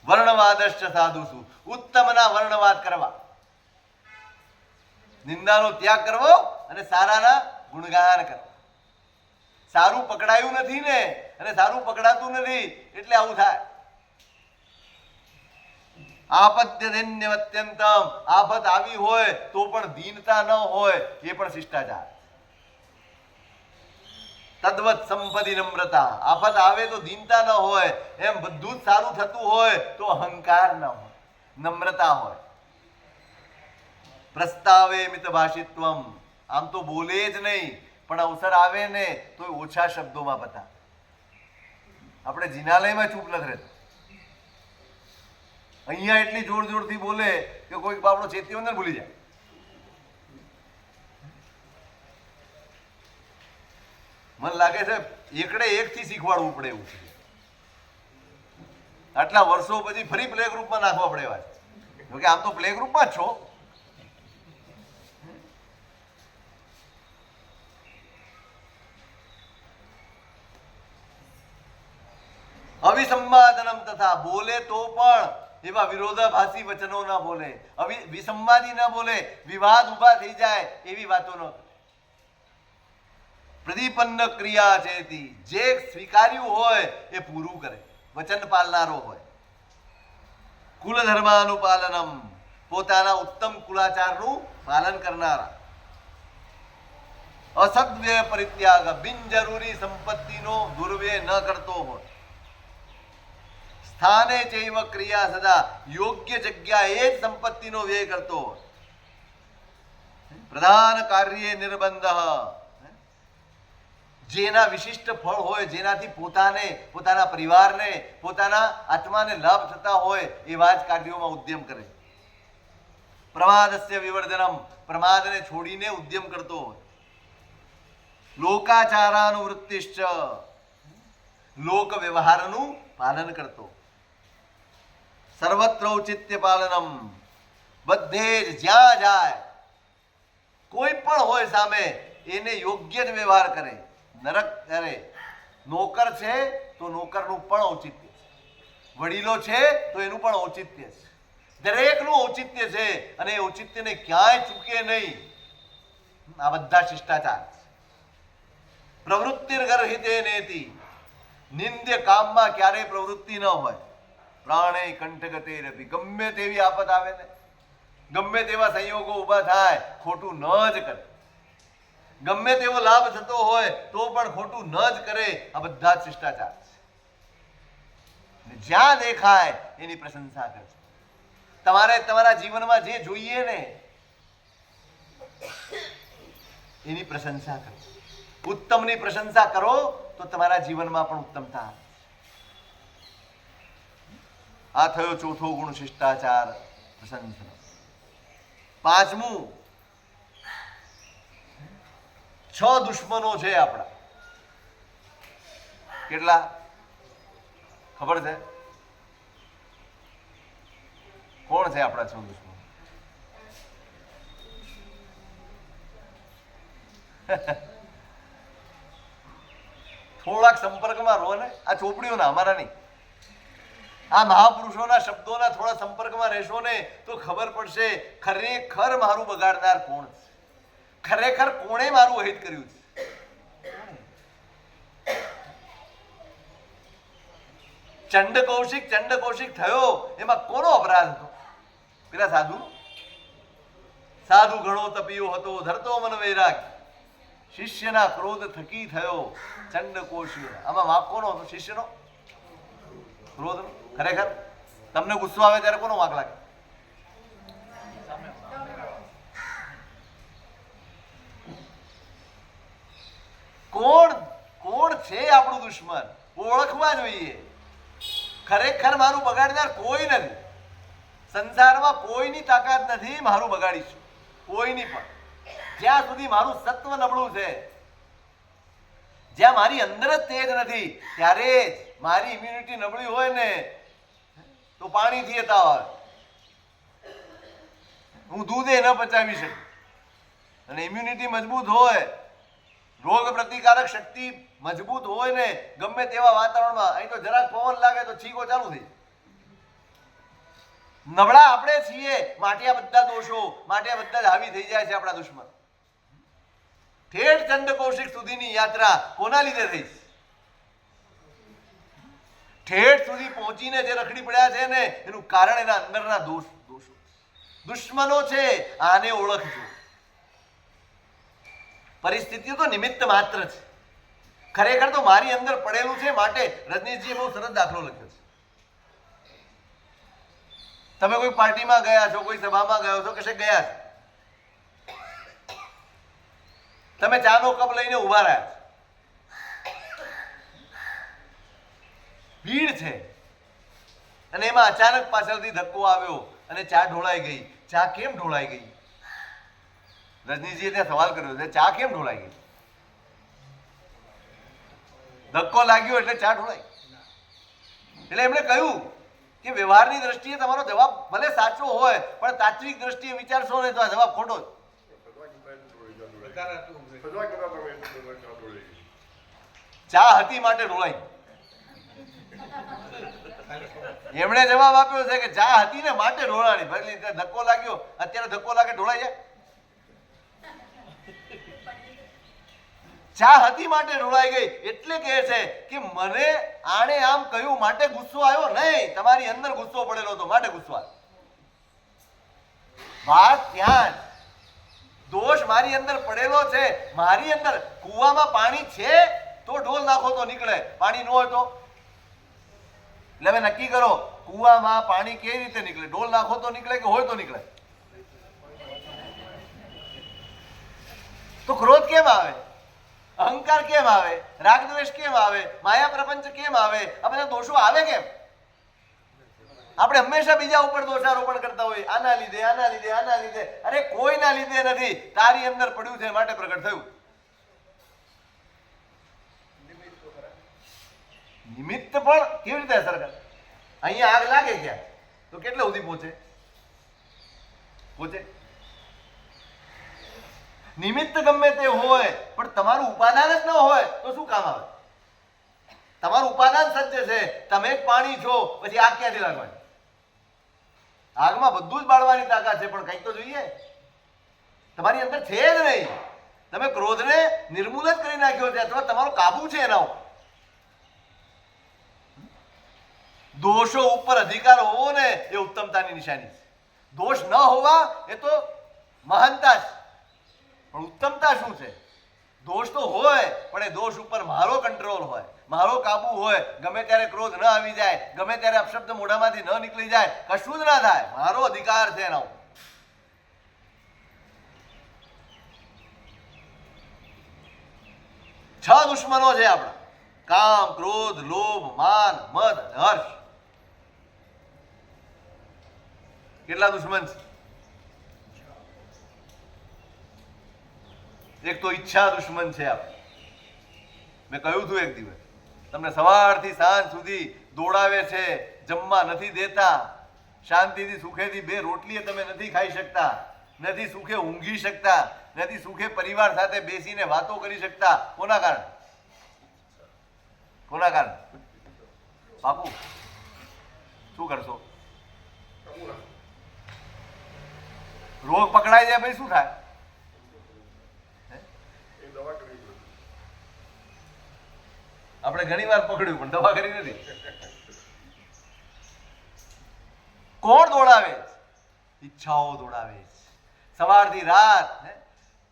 વર્ણવાદશ્ચ સાધુસુ, ઉત્તમના વર્ણવાદ કરવા, નિંદાનો ત્યાગ કરવો અને સારાના ગુણગાન કરવા. સારું પકડાયું નથી ને, અને સારું પકડાતું નથી એટલે આવું થાય. આપત્યધન્યવત્યંતમ, આફત આવી હોય તો પણ દીનતા ન હોય, એ પણ શિષ્ટાચાર. તદ્વત સંપત્તિ નમ્રતા, આફત આવે તો દીનતા ન હોય, એમ બધું જ સારું થતું હોય તો અહંકાર ન હોય, નમ્રતા હોય. પ્રસ્તાવે મિત ભાષિત્વમ, આમ તો બોલે જ નહીં પણ અવસર આવે ને તો ઓછા શબ્દોમાં બતા. આપણે જિનાલયમાં ચૂપ નથી રહેતા. અહીંયા એટલી જોર જોરથી બોલે કે કોઈક બાપડો ચેતીવંદન ભૂલી જાય. મને લાગે છે એકડે એકથી શીખવાડવું પડે એવું છે. આટલા વર્ષો પછી ફરી પ્લે ગ્રુપમાં નાખવા પડે એવા છે. કે આમ તો પ્લે ગ્રુપમાં જ છો. અવિસંવાદનમ તથા બોલે તો પણ એવા વિરોધાભાસી વચનો ના બોલે, વિસંવાદી ના બોલે, વિવાદ ઉભા થઈ જાય એવી વાતો ન કરે. પ્રતિપન્ન ક્રિયા છે જે સ્વીકાર્યું હોય એ પૂરું કરે, વચન પાલનારો હોય. કુલ ધર્માનુપાલનમ પોતાના ઉત્તમ કુલાચારનું પાલન કરનારા. અસદ્વ્યય પરિત્યાગ બિનજરૂરી સંપત્તિનો દુર્વ્યય ન કરતો હોય. સ્થાને ચૈવ ક્રિયા સદા યોગ્ય જગ્યાએ જ સંપત્તિનો વ્યય કરતો હોય. પ્રધાન કાર્ય નિર્બંધ જેના વિશિષ્ટ ફળ હોય, જેનાથી પોતાને, પોતાના પરિવારને, પોતાના આત્માને લાભ થતા હોય એવા જ કાર્યોમાં ઉદ્યમ કરે. પ્રમાદસ્ય વિવર્ધનમ પ્રમાદને છોડીને ઉદ્યમ કરતો હોય. લોકાચારાનુવૃત્તિશ્ચ લોક વ્યવહારનું પાલન કરતો. સર્વત્ર ઔચિત્ય પાલનમ બધે જ જ્યાં જાય કોઈ પણ હોય સામે એને યોગ્ય જ વ્યવહાર કરે. નરક કરે. નોકર છે તો નોકરનું પણ ઔચિત્ય છે, વડીલો છે તો એનું પણ ઔચિત્ય છે. દરેકનું ઔચિત્ય છે અને એ ઔચિત્યને ક્યાંય ચૂકે નહીં. આ બધા શિષ્ટાચાર. પ્રવૃત્તિર્ગર્હિતે નેતિ નિંદ્ય કામમાં ક્યારેય પ્રવૃત્તિ ન હોય. પ્રાણે કંઠગતે રપી ગમે તેવી આફત આવે ને, ગમે તેવા સંયોગો ઊભા થાય ખોટું ન જ કરે. ગમે તેવો લાભ થતો હોય તો પણ ખોટું ન જ કરે. આ બધા જ શિષ્ટાચાર છે. જ્યાં દેખાય એની પ્રશંસા કરજો. તમારે તમારા જીવનમાં જે જોઈએ ને એની પ્રશંસા કરો. ઉત્તમની પ્રશંસા કરો તો તમારા જીવનમાં પણ ઉત્તમતા આવે. આ થયો ચોથો ગુણ શિષ્ટાચાર પ્રશંસા. પાંચમું, 6 દુશ્મનો છે આપણા. કેટલા ખબર છે? કોણ છે આપણા 6 દુશ્મનો? થોડાક સંપર્કમાં રહો ને. આ ચોપડીઓના, અમારા નહીં. આ મહાપુરુષોના શબ્દોના થોડા સંપર્કમાં રહેશો ને તો ખબર પડશે ખરેખર મારું બગાડનાર કોણ છે, ખરેખર કોણે મારું હિત કર્યું છે. ચંડ કૌશિક થયો એમાં કોનો અપરાધ હતો? પેલા સાધુ ઘણો તપીયો હતો, ધરતો મન વૈરાગ, શિષ્યના ક્રોધ થકી થયો ચંડ કૌશિક. આમાં વાંક કોનો હતો? શિષ્યનો ક્રોધનો. ખરેખર તમને ગુસ્સો આવે ત્યારે કોનો વાંક લાગે? કોણ છે આપણું દુશ્મન? ઓળખવા જોઈએ. ખરેખર મારું બગાડનાર કોઈ નથી. સંસારમાં કોઈની તાકાત નથી મારું બગાડીશું, કોઈની પણ. જ્યાં સુધી મારું સત્વ નબળું છે, જ્યાં મારી અંદર જ તેજ નથી, ત્યારે જ મારી ઇમ્યુનિટી નબળી હોય ને તો પાણીથી તાવ આવે. હું દૂધે ન પચાવી શકું. અને ઇમ્યુનિટી મજબૂત હોય, રોગ પ્રતિકારક શક્તિ મજબૂત હોય ને ગમે તેવા વાતાવરણમાં, અહીં તો જરાક પવન લાગે તો છીકો ચાલુ થઈ. નબળા આપણે છીએ માટે આ બધા દોષો, માટે આ બધા જ હાવી થઈ જાય છે આપણા દુશ્મન. ઠેઠ ચંડ કૌશિક સુધીની યાત્રા કોના લીધે થઈ? ઠેઠ સુધી પહોંચીને જે રખડી પડ્યા છે ને એનું કારણ એના અંદરના દોષો, દુશ્મનો છે. આને ઓળખજો. પરિસ્થિતિઓ તો નિમિત્ત માત્ર છે. ખરેખર તો મારી અંદર પડેલું છે. માટે રજનીશજીએ બહુ સરસ દાખલો લખ્યો છે. તમે કોઈ પાર્ટીમાં ગયા છો, કોઈ સભામાં ગયો છો, કશે ગયા છો, તમે ચાનો કપ લઈને ઉભા રહ્યા, ભીડ છે, અને એમાં અચાનક પાછળથી ધક્કો આવ્યો અને ચા ઢોળાઈ ગઈ. ચા કેમ ઢોળાઈ ગઈ? રજનીજીએ ત્યાં સવાલ કર્યો છે, ચા કેમ ઢોળાઈ ગઈ? ધક્કો લાગ્યો એટલે ચા ઢોળાઈ. એટલે એમણે કહ્યું કે વ્યવહારની દ્રષ્ટિએ તમારો જવાબ ભલે સાચો હોય, પણ તાત્વિક દ્રષ્ટિએ વિચારશો ને તો આ જવાબ ખોટો જ. ચા હતી માટે ઢોળાઈ. એમણે જવાબ આપ્યો છે કે ચા હતી ને માટે ઢોળાણી. ભલે ધક્કો લાગ્યો, અત્યારે ધક્કો લાગે ઢોળાઈ જાય? ચા હતી માટે ઢોળાઈ ગઈ. એટલે કહે છે કે મને આણે આમ કહ્યું માટે ગુસ્સો આવ્યો નહીં, તમારી અંદર ગુસ્સો પડેલો હતો માટે ગુસ્સો આવ્યો. વાત ત્યાં જ. દોષ મારી અંદર પડેલો છે. મારી અંદર કૂવામાં પાણી છે તો ઢોલ નાખો તો નીકળે, પાણી ન હોય તો? એટલે હવે નક્કી કરો, કૂવામાં પાણી કેવી રીતે નીકળે? ઢોલ નાખો તો નીકળે કે હોય તો નીકળે? તો ક્રોધ કેમ આવે? અહંકાર કેમ આવે? રાગ દ્વેષ કેમ આવે? માયા પ્રપંચ કેમ આવે? આ બધા દોષો આવે કેમ? આપણે હંમેશા બીજા ઉપર દોષારોપણ કરતા હોય, આના લીધે, આના લીધે, આના લીધે. અરે કોઈના લીધે નથી, તારી અંદર પડ્યું છે માટે પ્રગટ થયું. નિમિત્ત પણ કેવી રીતે અસર કરે? અહીંયા આગ લાગે ક્યાં તો કેટલે સુધી પહોંચે? નિમિત્ત ગમે તે હોય, પણ તમારું ઉપાદાન જ ન હોય તો શું કામ આવે? તમારું ઉપાદાન સજ્જ છે, તમે જ પાણી છો, પછી આગ ક્યાંથી લાગવાની? આગમાં બધું જ બાળવાની તાકાત છે, પણ કંઈક તો જોઈએ. તમારી અંદર છે જ નહીં. તમે ક્રોધને નિર્મૂલ જ કરી નાખ્યો છે, અથવા તમારો કાબુ છે એના ઉપર. દોષો ઉપર અધિકાર હોવો ને એ ઉત્તમતાની નિશાની છે. દોષ ન હોવા એ તો મહાનતા છે. પણ ઉત્તમતા શું છે? દોષ તો હોય, પણ એ દોષ ઉપર મારો કંટ્રોલ હોય, મારો કાબુ હોય. ગમે ત્યારે ક્રોધ ન આવી જાય, ગમે ત્યારે અપશબ્દ મોઢામાંથી ન નીકળી જાય, કશું જ ના થાય. મારો અધિકાર છે એના ઉપર. છ દુશ્મનો છે આપણા: કામ, ક્રોધ, લોભ, માન, મદ, હર્ષ. કેટલા દુશ્મન છે? એક તો ઈચ્છા દુશ્મન છે. મેં કહ્યું હતું એક દિવસ, તમને સવારથી સાંજ સુધી દોડાવે છે, જમવા નથી દેતા, શાંતિથી સુખેથી બે રોટલી તમે નથી ખાઈ શકતા, નથી સુખે ઊંઘી શકતા, નથી સુખે પરિવાર સાથે બેસીને વાતો કરી શકતા. કોના કારણે? કોના કારણે? બાપુ શું કરશો? રોગ પકડાઈ જાય ભાઈ શું થાય? આપણે ઘણી વાર પકડ્યું પણ દવા કરી નથી. કોણ દોડાવે? ઈચ્છાઓ દોડાવે. સવારથી રાત.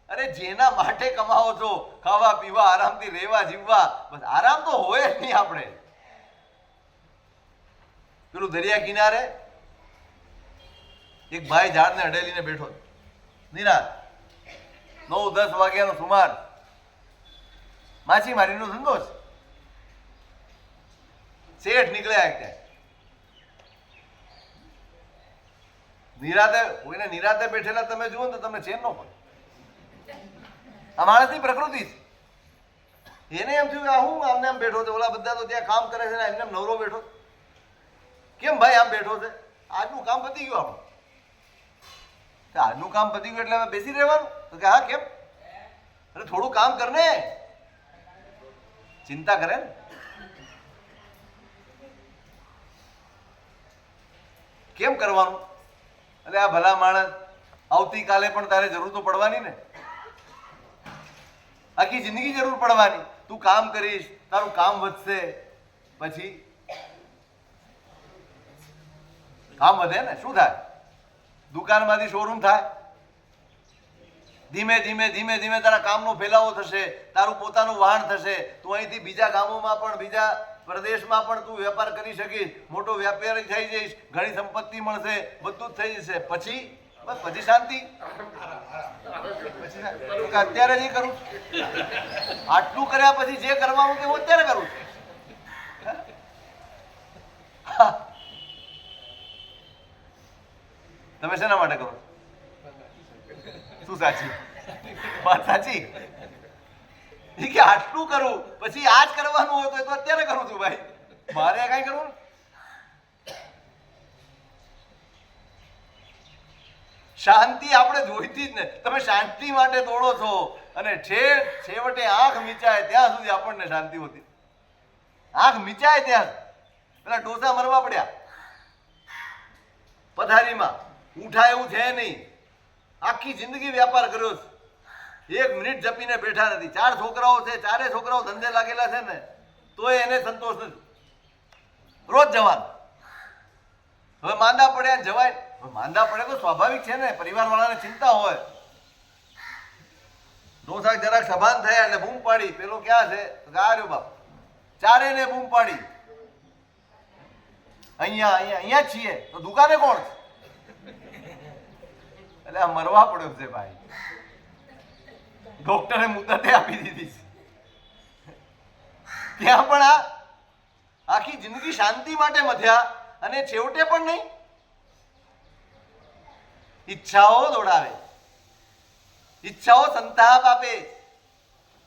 અરે જેના માટે કમાવો છો, ખાવા પીવા, આરામથી રહેવા જીવવા, બસ આરામ તો હોય જ નહીં. આપણે પેલું દરિયા કિનારે એક ભાઈ ઝાડને અડેલીને બેઠો, નિરાત 9-10 વાગ્યાનો સુમાર, માછીમારીનો ધંધો છે. શેઠ નીકળ્યા ત્યાં નિરાતે. કોઈને નિરાતે બેઠેલા તમે જુઓ ને તો તમને ચેન ન પડે. આ માણસની પ્રકૃતિ છે. એને એમ થયું કે હું આમને આમ બેઠો છે, ઓલા બધા તો ત્યાં કામ કરે છે ને એમને નવરો બેઠો. કેમ ભાઈ આમ બેઠો છે? આજનું કામ પતી ગયું આપણું. આજનું કામ પતી ગયું એટલે હવે બેસી રહેવાનું? તો કે હા કેમ? અરે થોડું કામ કરને. ચિંતા કરે ને. કેમ કરવાનું? એટલે આ ભલા માણસ, આવતીકાલે પણ તારે જરૂર તો પડવાની ને, આખી જિંદગી જરૂર પડવાની. તું કામ કરીશ, તારું કામ વધશે, પછી કામ વધે ને શું થાય? દુકાનમાંથી શોરૂમ થાય. ધીમે ધીમે ધીમે ધીમે તારા કામનો ફેલાવો થશે, તારું પોતાનું વાહન થશે. તું અહીંથી બીજા ગામોમાં પણ, બીજા પ્રદેશમાં પણ તું વેપાર કરી શકીશ, મોટો વ્યાપારી થઈ જઈશ, ઘણી સંપત્તિ મળશે, બધું જ થઈ જશે. પછી બસ પછી શાંતિ. અત્યારે જ કરું, આટલું કર્યા પછી જે કરવાનું તે હું અત્યારે કરું છું. તમે શેના માટે કરો? શું સાચી વાત? સાચી કે આટલું કરું પછી આ જ કરવાનું હોય તો અત્યારે કરું છું ભાઈ, મારે કઈ કરવું. શાંતિ આપણે જોઈતી જ ને. તમે શાંતિ માટે દોડો છો અને છેવટે આંખ મીચાય ત્યાં સુધી આપણને શાંતિ હોતી. આંખ મીચાય ત્યાં પેલા ડોસા મરવા પડ્યા પથારીમાં, ઉઠાય એવું છે નહીં. આખી જિંદગી વ્યાપાર કર્યો છે, 1 મિનિટ જપીને બેઠા નથી. 4 છોકરાઓ છે, 4 છોકરાઓ ધંધે લાગેલા છે ને તોય એને સંતોષ નથી. રોજ જવાનું. હવે માંદા પડ્યા જવાય. માંદા પડે તો સ્વાભાવિક છે ને, પરિવાર વાળાને ચિંતા હોય. ડોસા જરાક સભાન થયા એટલે બૂમ પાડી, પેલો ક્યાં છે? ગાર્યો બાપ. 4 ને બૂમ પાડી, અહીંયા અહીંયા અહીંયા છીએ તો દુકાને કોણ છે? એટલે આ મરવા પડ્યો છે ભાઈ. ડોક્ટરે મુદતે આપી દીધી છે. ત્યાં પણ આખી જિંદગી શાંતિ માટે મધ્યા અને છેવટે પણ નહીં. ઈચ્છાઓ દોડાવે, ઈચ્છાઓ સંતાપ આપે.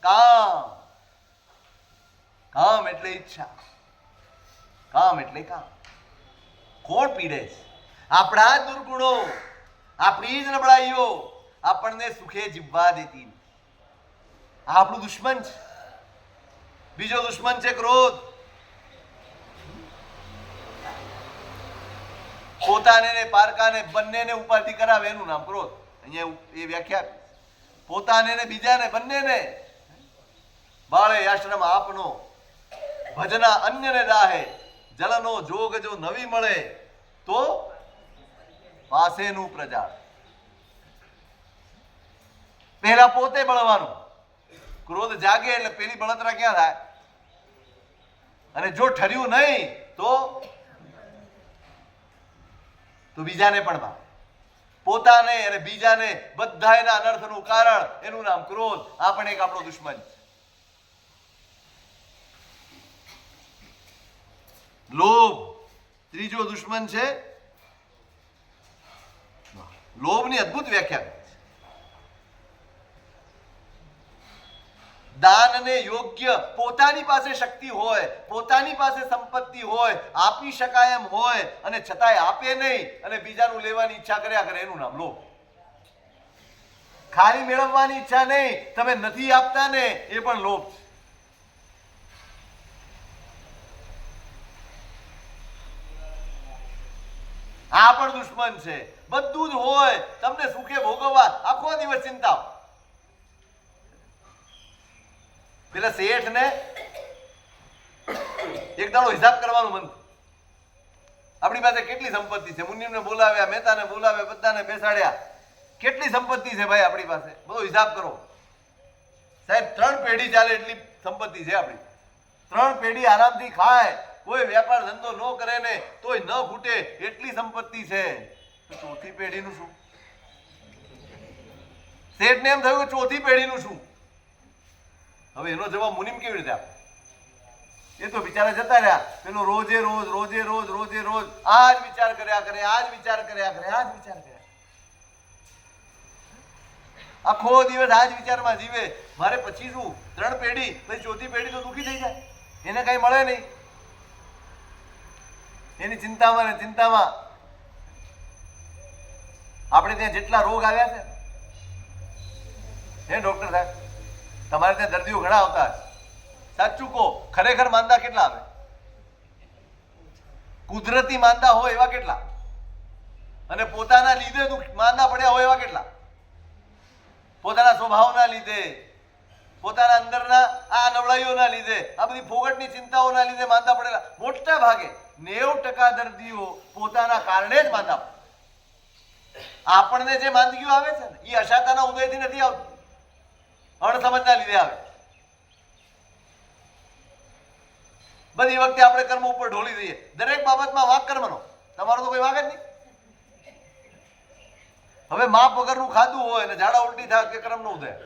કામ કામ એટલે ઈચ્છા, કામ એટલે કામ. કોણ પીડે છે? આપણા જ દુર્ગુણો, આપણી જ નબળાઈઓ આપણને સુખે જીવવા દેતી. આપણું દુશ્મન છે. બીજો દુશ્મન છે ક્રોધ. પોતાને ને પારકાને બંનેને ઉપાધિ કરાવે એનું નામ ક્રોધ. અહીંયા એ વ્યાખ્યા. પોતાને ને બીજાને બંનેને બાળે આશ્રમ આપનો, ભજના અન્યને દાહે, જલનો જોગ જો નવી મળે તો પાસેનું પ્રજાળ. પહેલા પોતે બળવાનું. ક્રોધ જાગે એટલે પેલી બળતરા ક્યાં થાય? અને જો ઠર્યું નહીં તો બીજાને પણ ભાવે. પોતાને અને બીજાને બધા એના અનર્થનું કારણ એનું નામ ક્રોધ. આ પણ એક આપણો દુશ્મન છે. લોભ ત્રીજો દુશ્મન છે. લોભની અદ્ભુત વ્યાખ્યા. દાનને યોગ્ય, પોતાની પાસે શક્તિ હોય, પોતાની પાસે સંપત્તિ હોય, આપી શકાય એમ હોય અને છતાંય આપે નહીં અને બીજાનું લેવાની ઈચ્છા કર્યા કરે એનું નામ લોભ. ખાલી મેળવવાની ઈચ્છા નહીં, તમે નથી આપતા ને એ પણ લોભ છે. આ પણ દુશ્મન છે. બધું જ હોય, તમને સુખે ભોગવવા આખો દિવસ ચિંતા. પેલા શેઠ ને એક દાડો હિસાબ કરવાનું મન. આપણી પાસે કેટલી સંપત્તિ છે? મુનિમને બોલાવ્યા, મહેતાને બોલાવ્યા, બધાને બેસાડ્યા. કેટલી સંપત્તિ છે ભાઈ આપણી પાસે? બધો હિસાબ કરો સાહેબ. 3 પેઢી ચાલે એટલી સંપત્તિ છે આપણી. 3 પેઢી આરામથી ખાય, કોઈ વેપાર ધંધો ન કરે ને તોય ન ખૂટે એટલી સંપત્તિ છે. ચોથી પેઢીનું શું? શેઠને એમ થયું કે ચોથી પેઢીનું શું? હવે એનો જવાબ મુનિમ કેવી રીતે આપે? એ તો બિચારા જતા રહ્યા. પેલો રોજે રોજ આ જ વિચાર કર્યા કરે, આ જ વિચાર કર્યા કરે, આ જ વિચાર કર્યા. આખો દિવસ આ જ વિચારમાં જીવે. મારે પછી શું? 3 પેઢી પછી ચોથી પેઢી તો દુઃખી થઈ જાય, એને કઈ મળે નહીં. એની ચિંતામાં ને ચિંતામાં આપણે ત્યાં જેટલા રોગ આવ્યા છે હે ડોક્ટર સાહેબ, તમારે ત્યાં દર્દીઓ ઘણા આવતા હશે. સાચું કહો, ખરેખર માંદા કેટલા આવે? કુદરતી માંદા હોય એવા કેટલા? અને પોતાના લીધે માંદા પડ્યા હોય એવા કેટલા? પોતાના સ્વભાવના લીધે, પોતાના અંદરના આ નબળાઈઓના લીધે, આ બધી ફોગટની ચિંતાઓના લીધે માંદા પડેલા મોટા ભાગે 90% દર્દીઓ પોતાના કારણે જ માંદા પડે. આપણને જે માંદગીઓ આવે છે ને એ અશાતાના ઉદયથી નથી આવતી, અણસમજના લીધે આવે. બધી વખતે આપણે કર્મ ઉપર ઢોલી દઈએ. દરેક બાબતમાં વાંક કર્મનો, તમારો તો કોઈ વાંક જ નહીં. હવે માપ વગરનું ખાધું હોય ને ઝાડા ઉલટી થાય કે કર્મ નું થાય,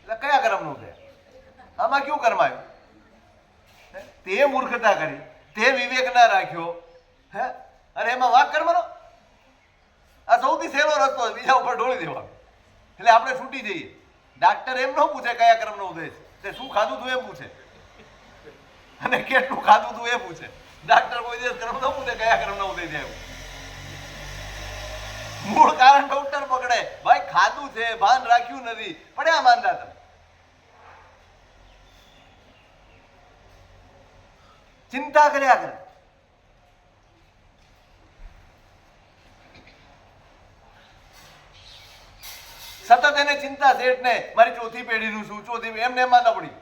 એટલે કયા કર્મ નું થાય? આમાં કયું કર્મ આવ્યું? તે મૂર્ખતા કરી, તે વિવેક ના રાખ્યો, હે, અને એમાં વાંક કર્મનો. આ સૌથી સહેલો રસ્તો છે, બીજા ઉપર ઢોળી દેવાનો, એટલે આપણે છૂટી જઈએ. ડાક્ટર એમ ન પૂછે કયા કર્મનો ઉદય છે, તે શું ખાધું તું એમ પૂછે, અને કેટલું ખાધું તું એ પૂછે. ડાક્ટર કોઈ દિવસ કર્મ ન પૂછે કયા કર્મનો ઉદય છે. મૂળ કારણ ડોક્ટર પકડે, ભાઈ ખાધું છે, ભાન રાખ્યું નથી, પડ્યા માંદા તમે, ચિંતા કર્યા કરે. સતત એને ચિંતા શેઠ ને મારી ચોથી પેઢીનું શું, ચોથી એમને એમ માનતા પડી.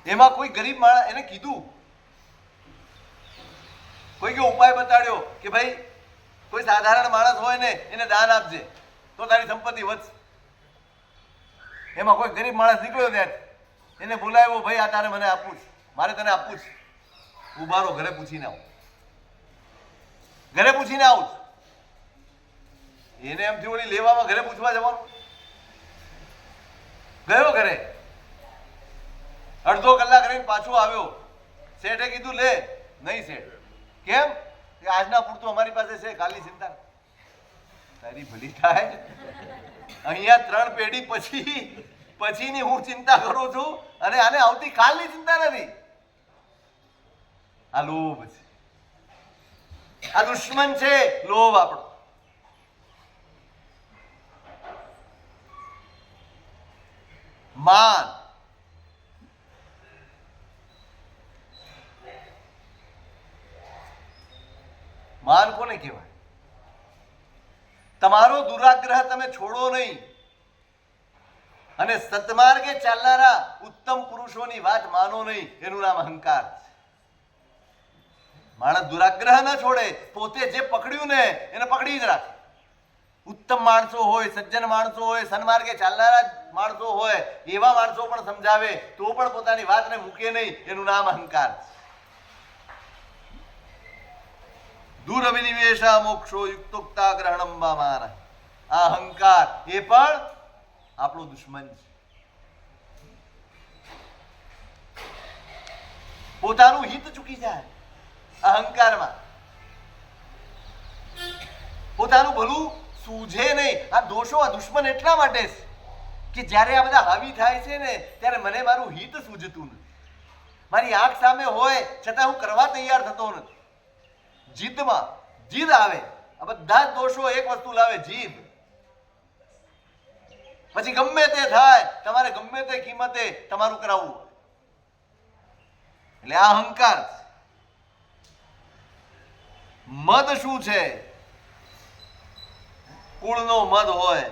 એમાં કોઈ ગરીબ માણસ એને કીધું, કોઈ કે ઉપાય બતાડ્યો કે ભાઈ કોઈ સાધારણ માણસ હોય ને એને દાન આપજે તો તારી સંપત્તિ વધશે. એમાં કોઈ ગરીબ માણસ નીકળ્યો ત્યાં, એને બોલાવ્યો, ભાઈ આ તારે મને આપવું છે, મારે તને આપવું છે, ઉભા રહો, ઘરે પૂછીને આવું, ઘરે પૂછીને આવું. એને એમથી ઓલી લેવામાં ઘરે પૂછવા જવાનું. ગયો ઘરે, અડધો કલાક રહીને પાછો આવ્યો. શેઠે કીધું લે. નહીં શેઠ. કેમ? કે આજના પૂરતું અમારી પાસે છે, કાલની ચિંતા. તારી ભલી થાય, અહીંયા 3 પેઢી પછીની હું ચિંતા કરું છું, અને આને આવતી કાલની ચિંતા નથી. આ લોભ છે, આ દુશ્મન છે લોભ આપણો. માન, માન કોને કહેવાય? તમારો દુરાગ્રહ તમે છોડો નહીં, અને સત્માર્ગે ચાલનારા ઉત્તમ પુરુષોની વાત માનો નહીં, એનું નામ અહંકાર છે. માણસ દુરાગ્રહ ન છોડે, પોતે જે પકડ્યું ને એને પકડી જ રાખે. ઉત્તમ માણસો હોય, સજ્જન માણસો હોય, સન્માર્ગે ચાલનારા માણસો હોય, એવા માણસો પણ સમજાવે તો પણ પોતાની વાતને મૂકે નહીં, એનું નામ અહંકાર છે. દુરવિનિવેશ મોક્ષો યુક્તોક્તા ગ્રહણમ માન. આ અહંકાર એ પણ આપણો દુશ્મન છે. પોતાનું હિત ચૂકી જાય અહંકારમાં, પોતાનું ભલું સૂઝે નહીં. આ દોષો, આ દુશ્મન એટલા માટે છે કે જ્યારે આ બધા હાવી થાય છે ને ત્યારે મને મારું હિત સૂઝતું નથી. મારી આંખ સામે હોય છતાં હું કરવા તૈયાર થતો નથી. જીદમાં જીદ આવે. આ બધા જ દોષો એક વસ્તુ લાવે, જીદ. પછી ગમે તે થાય, તમારે ગમે તે કિંમતે તમારું કરાવવું. એટલે આ અહંકાર. મદ શું છે? કુળનો મદ હોય,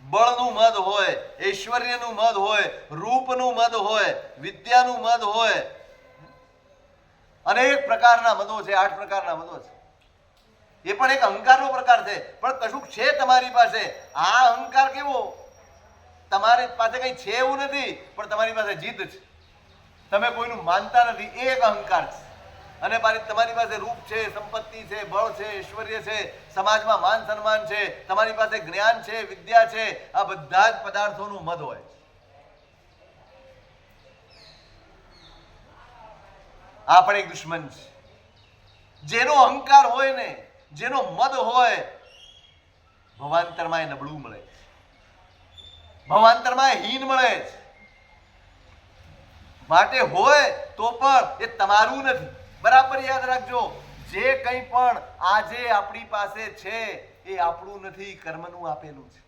બળનું મદ હોય, ઐશ્વર્યનું મદ હોય, રૂપનું મદ હોય, વિદ્યાનું મદ હોય, અનેક પ્રકારના મદો છે. 8 પ્રકારના મદો છે. એ પણ એક અહંકારનો પ્રકાર છે. પણ કશુંક છે તમારી પાસે. આ અહંકાર કેવો? તમારી પાસે કઈ છે એવું નથી, પણ તમારી પાસે જીદ છે, તમે કોઈનું માનતા નથી, એ એક અહંકાર છે. અને તમારી પાસે રૂપ છે, સંપત્તિ છે, બળ છે, ઐશ્વર્ય છે, સમાજમાં માન સન્માન છે, તમારી પાસે જ્ઞાન છે, વિદ્યા છે, આ બધા જ પદાર્થોનું મદ હોય. આ પણ એક દુશ્મન છે. જેનો અહંકાર હોય ને, જેનો મદ હોય, ભવાંતરમાં નબળું મળે છે, ભવાંતરમાં હીન મળે છે. માટે હોય તો પણ એ તમારું નથી. બરાબર યાદ રાખજો, જે કંઈ પણ આજે આપણી પાસે છે એ આપણું નથી, કર્મનું આપેલું છે.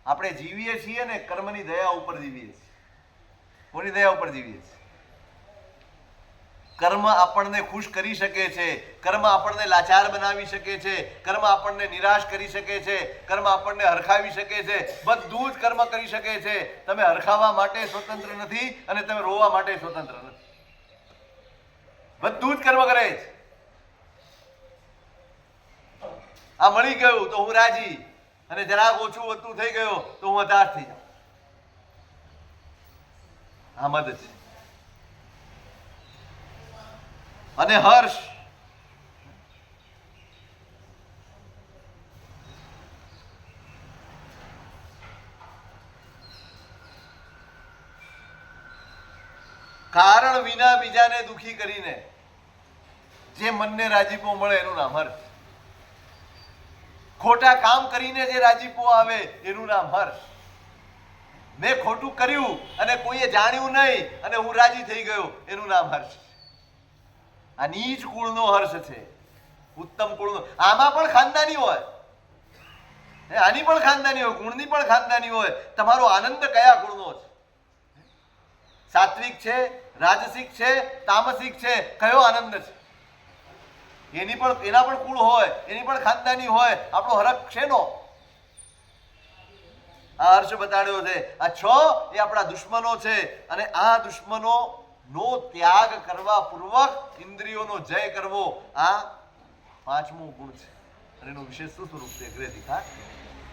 આપણે જીવીએ છીએ ને કર્મની દયા ઉપર જીવીએ છીએ. કોની દયા ઉપર જીવીએ છીએ? કર્મ આપણને ખુશ કરી શકે છે, કર્મ આપણને લાચાર બનાવી શકે છે, કર્મ આપણને નિરાશ કરી શકે છે, કર્મ આપણને હરખાવી શકે છે. બધું જ કર્મ કરી શકે છે. તમે હરખાવા માટે સ્વતંત્ર નથી અને તમે રોવા માટે સ્વતંત્ર નથી. બધું જ કર્મ કરે છે. આ મળી ગયું તો હું રાજી, અને જરાક ઓછું વધતું થઈ ગયો તો હું હતાશ થઈ જાઉં. આ મદ છે. અને હર્ષ, કારણ વિના બીજાને દુખી કરીને જે મનને રાજીપો મળે એનું નામ હર્ષ. ખોટા કામ કરીને જે રાજીપો આવે એનું નામ હર્ષ. મેં ખોટું કર્યું અને કોઈએ જાણ્યું નહીં અને હું રાજી થઈ ગયો એનું નામ હર્ષ. આ નીચ કુળનો હર્ષ છે, ઉત્તમ કુળનો. આમાં પણ ખાનદાની હોય, આની પણ ખાનદાની હોય, ગુણની પણ ખાનદાની હોય. તમારો આનંદ કયા ગુણનો છે? સાત્વિક છે, રાજસિક છે, તામસિક છે, કયો આનંદ છે? એના પણ કુળ હોય, એની પણ ખાનદાની હોય. આપણો હરખ શેનો? આ હર્ષ બતાડ્યો છે. આ 6 એ આપણા દુશ્મનો છે અને આ દુશ્મનો નો ત્યાગ કરવા પૂર્વક ઇન્દ્રિયોનો જય કરવો, આ 5મો ગુણ છે. અને એનું વિશેષ શું સ્વરૂપ છે? અગ્રેથી